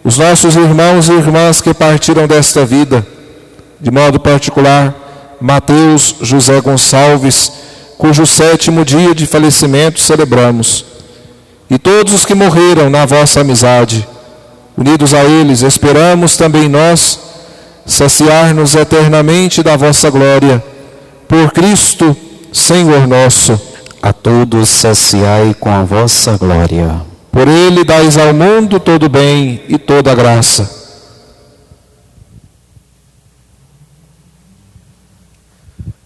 os nossos irmãos e irmãs que partiram desta vida, de modo particular, Mateus José Gonçalves, cujo 7º dia de falecimento celebramos, e todos os que morreram na vossa amizade. Unidos a eles, esperamos também nós saciar-nos eternamente da vossa glória. Por Cristo, Senhor nosso. A todos saciai com a vossa glória. Por Ele dais ao mundo todo o bem e toda a graça.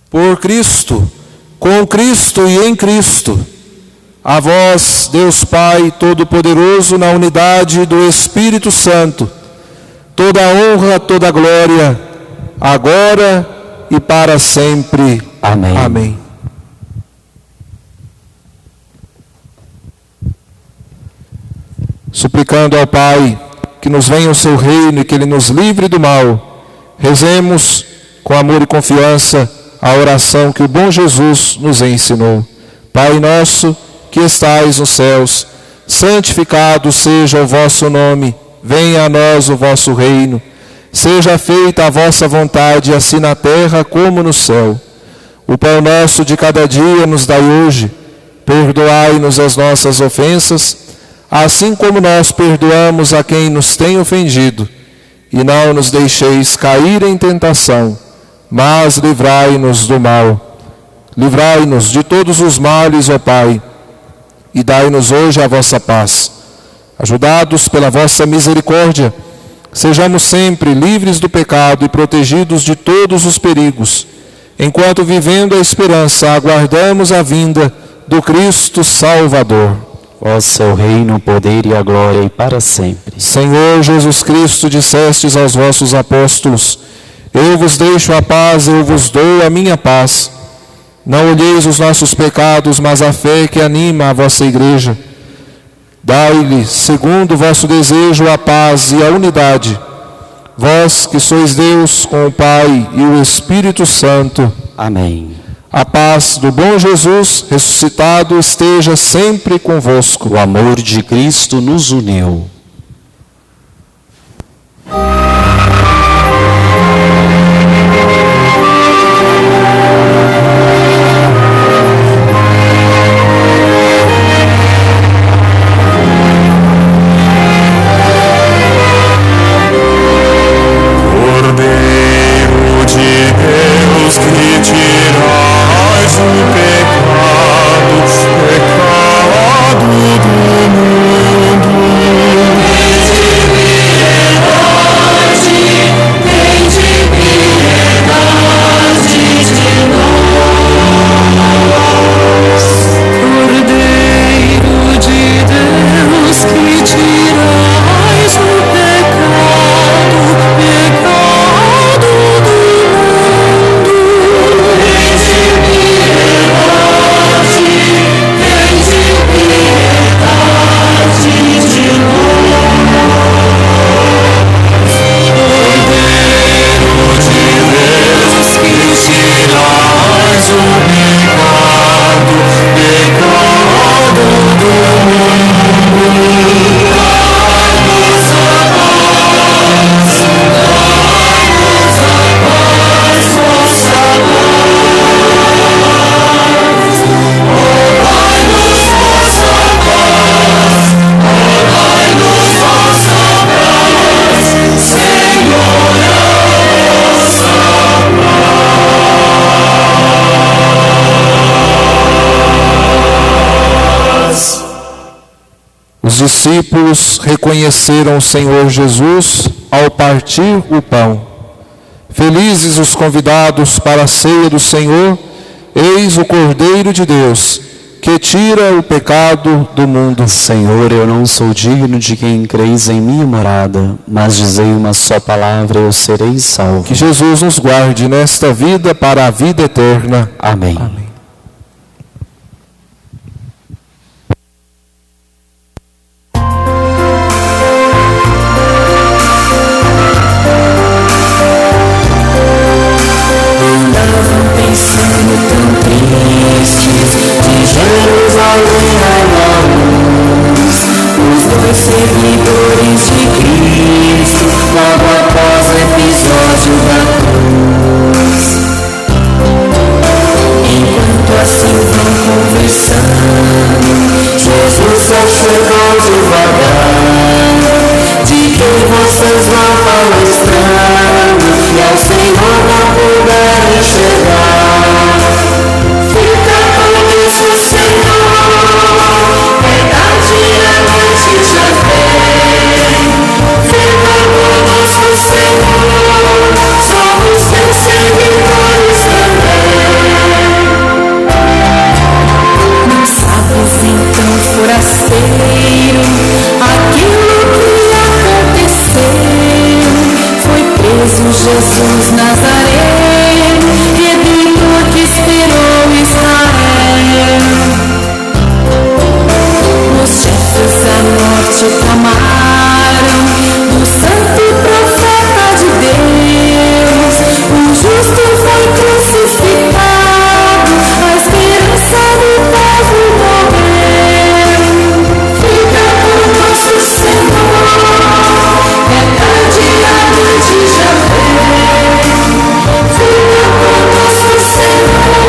Por Cristo, com Cristo e em Cristo, a vós, Deus Pai Todo-Poderoso, na unidade do Espírito Santo, toda a honra, toda a glória, agora e para sempre. Amém. Amém. Suplicando ao Pai que nos venha o seu reino e que Ele nos livre do mal, rezemos com amor e confiança a oração que o bom Jesus nos ensinou. Pai nosso, que estais nos céus, santificado seja o vosso nome, venha a nós o vosso reino, seja feita a vossa vontade, assim na terra como no céu. O pão nosso de cada dia nos dai hoje, perdoai-nos as nossas ofensas, assim como nós perdoamos a quem nos tem ofendido, e não nos deixeis cair em tentação, mas livrai-nos do mal. Livrai-nos de todos os males, ó Pai, e dai-nos hoje a vossa paz. Ajudados pela vossa misericórdia, sejamos sempre livres do pecado e protegidos de todos os perigos, enquanto, vivendo a esperança, aguardamos a vinda do Cristo Salvador. Vosso é o reino, o poder e a glória, e para sempre. Senhor Jesus Cristo, dissestes aos vossos apóstolos: eu vos deixo a paz, eu vos dou a minha paz. Não olheis os nossos pecados, mas a fé que anima a vossa igreja. Dai-lhe, segundo o vosso desejo, a paz e a unidade. Vós que sois Deus com o Pai e o Espírito Santo. Amém. A paz do bom Jesus ressuscitado esteja sempre convosco. O amor de Cristo nos uniu. Cordeiro de Deus, que tirais o pecado discípulos reconheceram o Senhor Jesus ao partir o pão. Felizes os convidados para a ceia do Senhor, eis o Cordeiro de Deus, que tira o pecado do mundo. Senhor, eu não sou digno de que entreis em minha morada, mas dizei uma só palavra e eu serei salvo. Que Jesus nos guarde nesta vida para a vida eterna. Amém. Amém. Seguidores de Cristo, logo após o episódio da cruz. Enquanto assim vão conversando, Jesus só chegou devagar. De quem vocês vão palestrando, e ao Senhor não puderam enxergar. Fica com isso, Senhor, verdade a noite já vem. Fica conosco, Senhor, somos teus seguidores também. Não sabes então, forasteiro, aquilo que aconteceu. Foi preso Jesus Nazareno, Redentor que esperou Israel. Os chefes da morte clamaram do santo profeta de Deus. O justo foi crucificado, a esperança do povo morreu. Fica conosco, Senhor, verdade a noite já vem. Fica conosco, Senhor,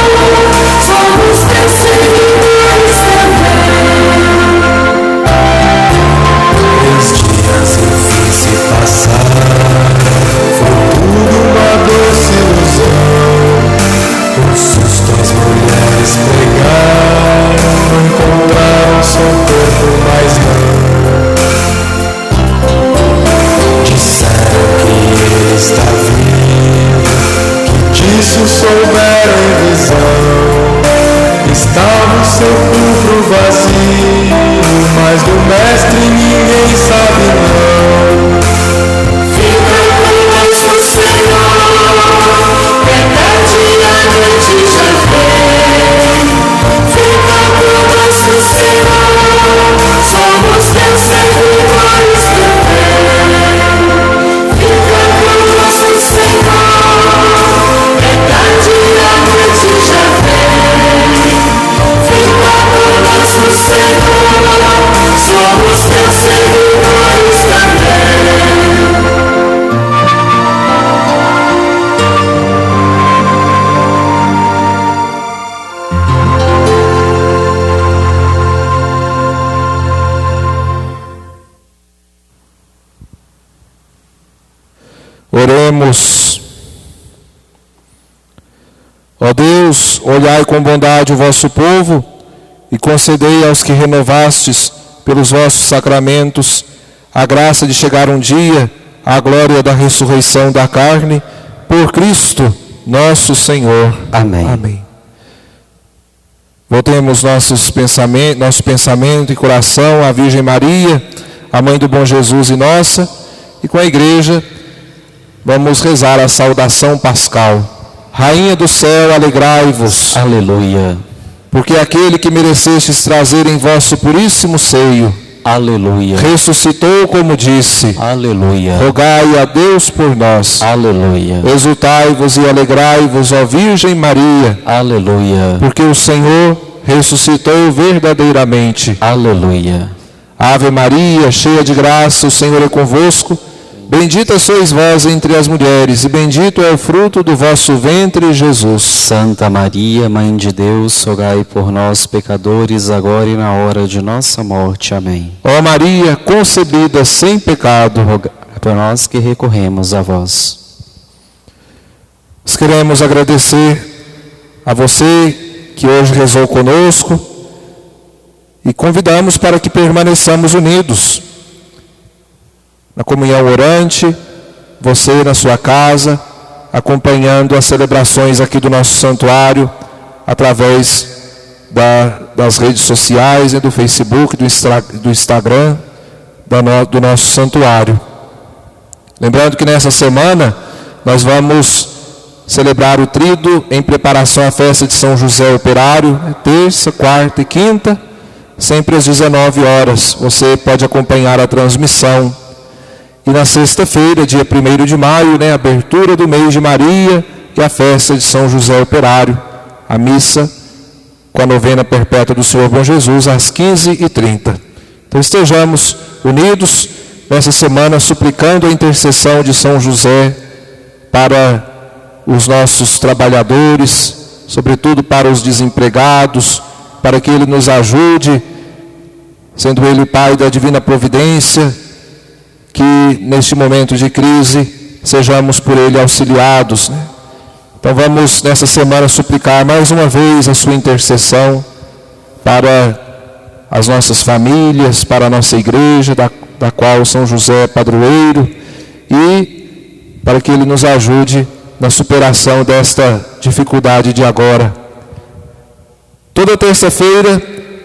somos teus seguidores também. 3 dias eu fiz se passar, foi tudo uma doce ilusão. Um susto as mulheres pegaram, não encontraram seu corpo mais não. Disseram que ele está vivo, que disso souberam em visão. Estava o sepulcro vazio, mas do mestre ninguém sabe não. Fica conosco, Senhor, verdade a noite já vem. Fica conosco, Senhor, somos teus seguidores também. Fica conosco, Senhor, verdade a noite já vem. Fica conosco, Senhor, somos teus seguidores também. Oremos. Ó Deus, olhai com bondade o vosso povo e concedei aos que renovastes pelos vossos sacramentos a graça de chegar um dia à glória da ressurreição da carne por Cristo nosso Senhor. Amém. Amém. Voltemos nosso pensamento e coração à Virgem Maria, a Mãe do Bom Jesus e nossa, e com a Igreja vamos rezar a saudação pascal. Rainha do céu, alegrai-vos. Aleluia. Porque aquele que merecestes trazer em vosso puríssimo seio, Aleluia. ressuscitou como disse. Aleluia. Rogai a Deus por nós. Aleluia. Exultai-vos e alegrai-vos, ó Virgem Maria, Aleluia. porque o Senhor ressuscitou verdadeiramente. Aleluia. Ave Maria, cheia de graça, o Senhor é convosco. Bendita sois vós entre as mulheres, e bendito é o fruto do vosso ventre, Jesus. Santa Maria, Mãe de Deus, rogai por nós, pecadores, agora e na hora de nossa morte. Amém. Ó Maria, concebida sem pecado, Rogai por nós que recorremos a vós. nós queremos agradecer a você que hoje rezou conosco E convidamos para que permaneçamos unidos na comunhão orante, você na sua casa, acompanhando as celebrações aqui do nosso santuário, através das redes sociais, do Facebook, do Instagram, do nosso santuário. Lembrando que nessa semana nós vamos celebrar o tríduo em preparação à festa de São José Operário, terça, quarta e quinta, sempre às 19 horas. Você pode acompanhar a transmissão. E na sexta-feira, dia 1º de maio, abertura do mês de Maria e a festa de São José Operário, a missa com a novena perpétua do Senhor Bom Jesus, às 15h30. Então estejamos unidos nessa semana, suplicando a intercessão de São José para os nossos trabalhadores, sobretudo para os desempregados, para que Ele nos ajude, sendo Ele o Pai da Divina Providência, que neste momento de crise sejamos por Ele auxiliados. Então vamos nessa semana suplicar mais uma vez a sua intercessão para as nossas famílias, para a nossa igreja, da qual São José é padroeiro, e para que Ele nos ajude na superação desta dificuldade de agora. Toda terça-feira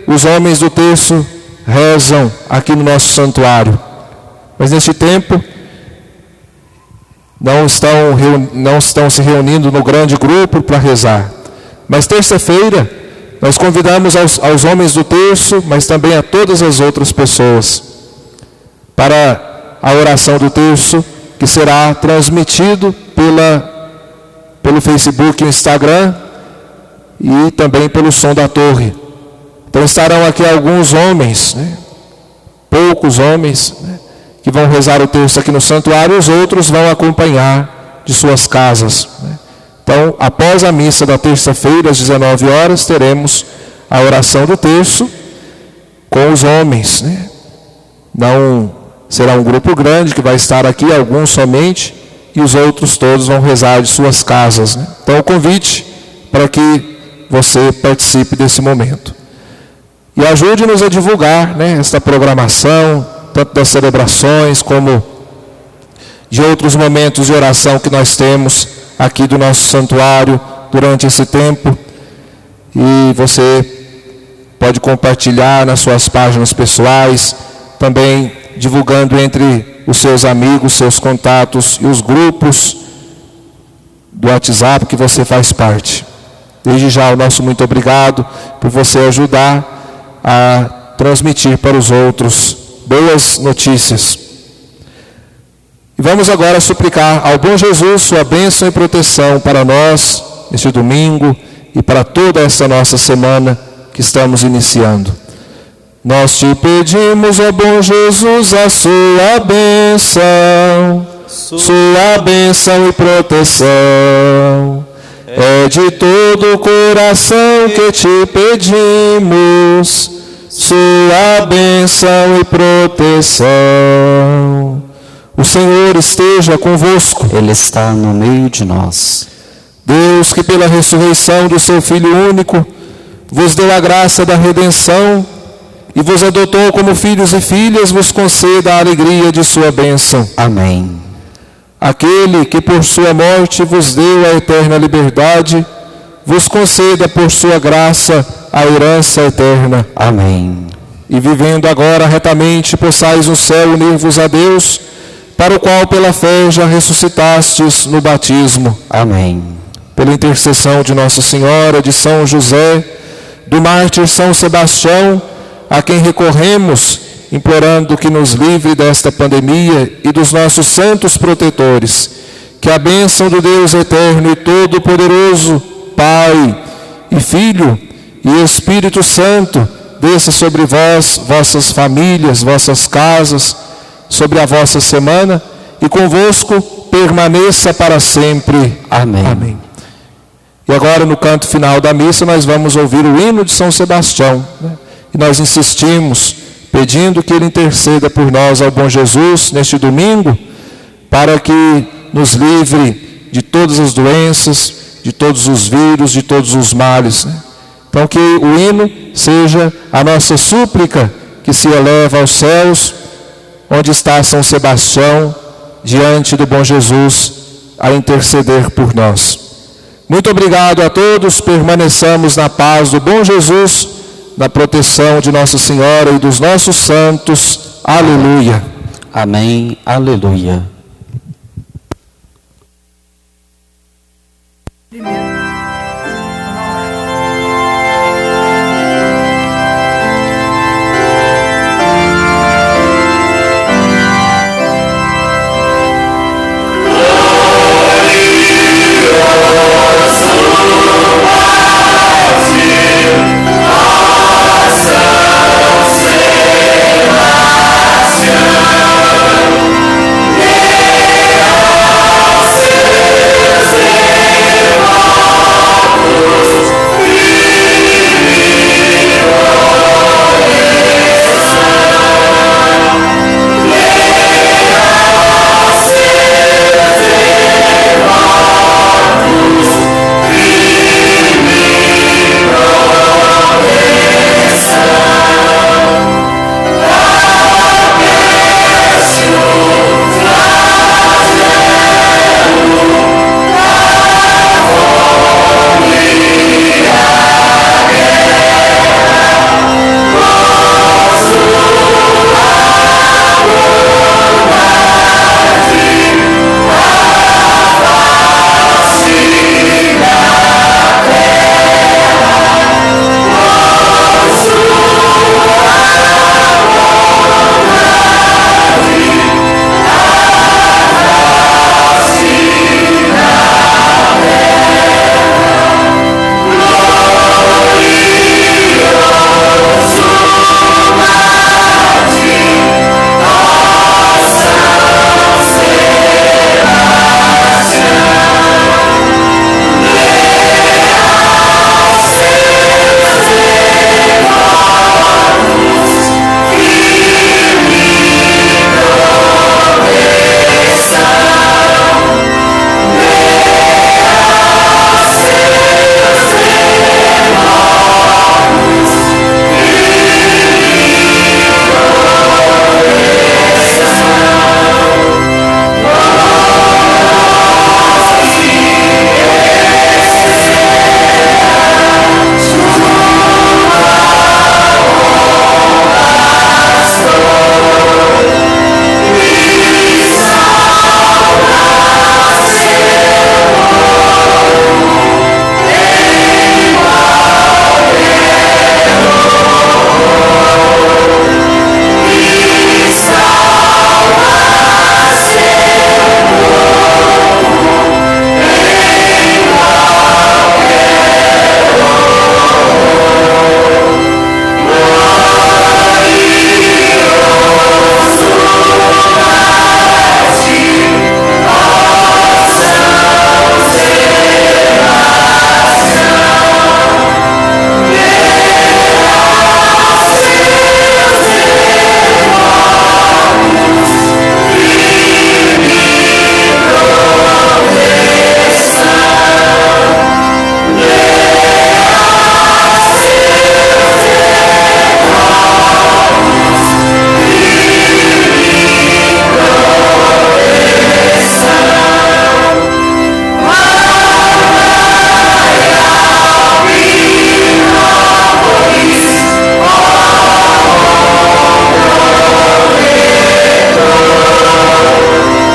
os homens do terço rezam aqui no nosso santuário, mas neste tempo não estão se reunindo no grande grupo para rezar. Mas terça-feira nós convidamos aos homens do terço, mas também a todas as outras pessoas, para a oração do terço, que será transmitido pelo Facebook e Instagram, e também pelo som da torre. Então estarão aqui alguns homens, poucos homens, que vão rezar o terço aqui no santuário, e os outros vão acompanhar de suas casas. Então, após a missa da terça-feira, às 19 horas, teremos a oração do terço com os homens. Não será um grupo grande que vai estar aqui, alguns somente, e os outros todos vão rezar de suas casas. Então, o convite para que você participe desse momento. E ajude-nos a divulgar esta programação, tanto das celebrações como de outros momentos de oração que nós temos aqui do nosso santuário durante esse tempo. E você pode compartilhar nas suas páginas pessoais, também divulgando entre os seus amigos, seus contatos e os grupos do WhatsApp que você faz parte. Desde já o nosso muito obrigado por você ajudar a transmitir para os outros boas notícias. E vamos agora suplicar ao bom Jesus sua bênção e proteção para nós neste domingo e para toda essa nossa semana que estamos iniciando. Nós te pedimos, ó bom Jesus, a sua bênção e proteção. É de todo o coração que te pedimos, sua bênção e proteção. O Senhor esteja convosco. Ele está no meio de nós. Deus, que pela ressurreição do seu Filho único, vos deu a graça da redenção e vos adotou como filhos e filhas, vos conceda a alegria de sua bênção. Amém. Aquele que por sua morte vos deu a eterna liberdade, vos conceda por sua graça a herança eterna. Amém. E vivendo agora retamente, possais no céu unir-vos a Deus, para o qual pela fé já ressuscitastes no batismo. Amém. Pela intercessão de Nossa Senhora, de São José, do mártir São Sebastião, a quem recorremos, implorando que nos livre desta pandemia e dos nossos santos protetores, que a bênção do Deus eterno e todo-poderoso, Pai e Filho e Espírito Santo, desça sobre vós, vossas famílias, vossas casas, sobre a vossa semana, e convosco permaneça para sempre. Amém. Amém. E agora, no canto final da missa, nós vamos ouvir o hino de São Sebastião. E nós insistimos, pedindo que Ele interceda por nós ao bom Jesus, neste domingo, para que nos livre de todas as doenças, de todos os vírus, de todos os males. Então, que o hino seja a nossa súplica que se eleva aos céus, onde está São Sebastião, diante do bom Jesus, a interceder por nós. Muito obrigado a todos, permaneçamos na paz do bom Jesus, na proteção de Nossa Senhora e dos nossos santos. Aleluia. Amém. Aleluia. Primeiro.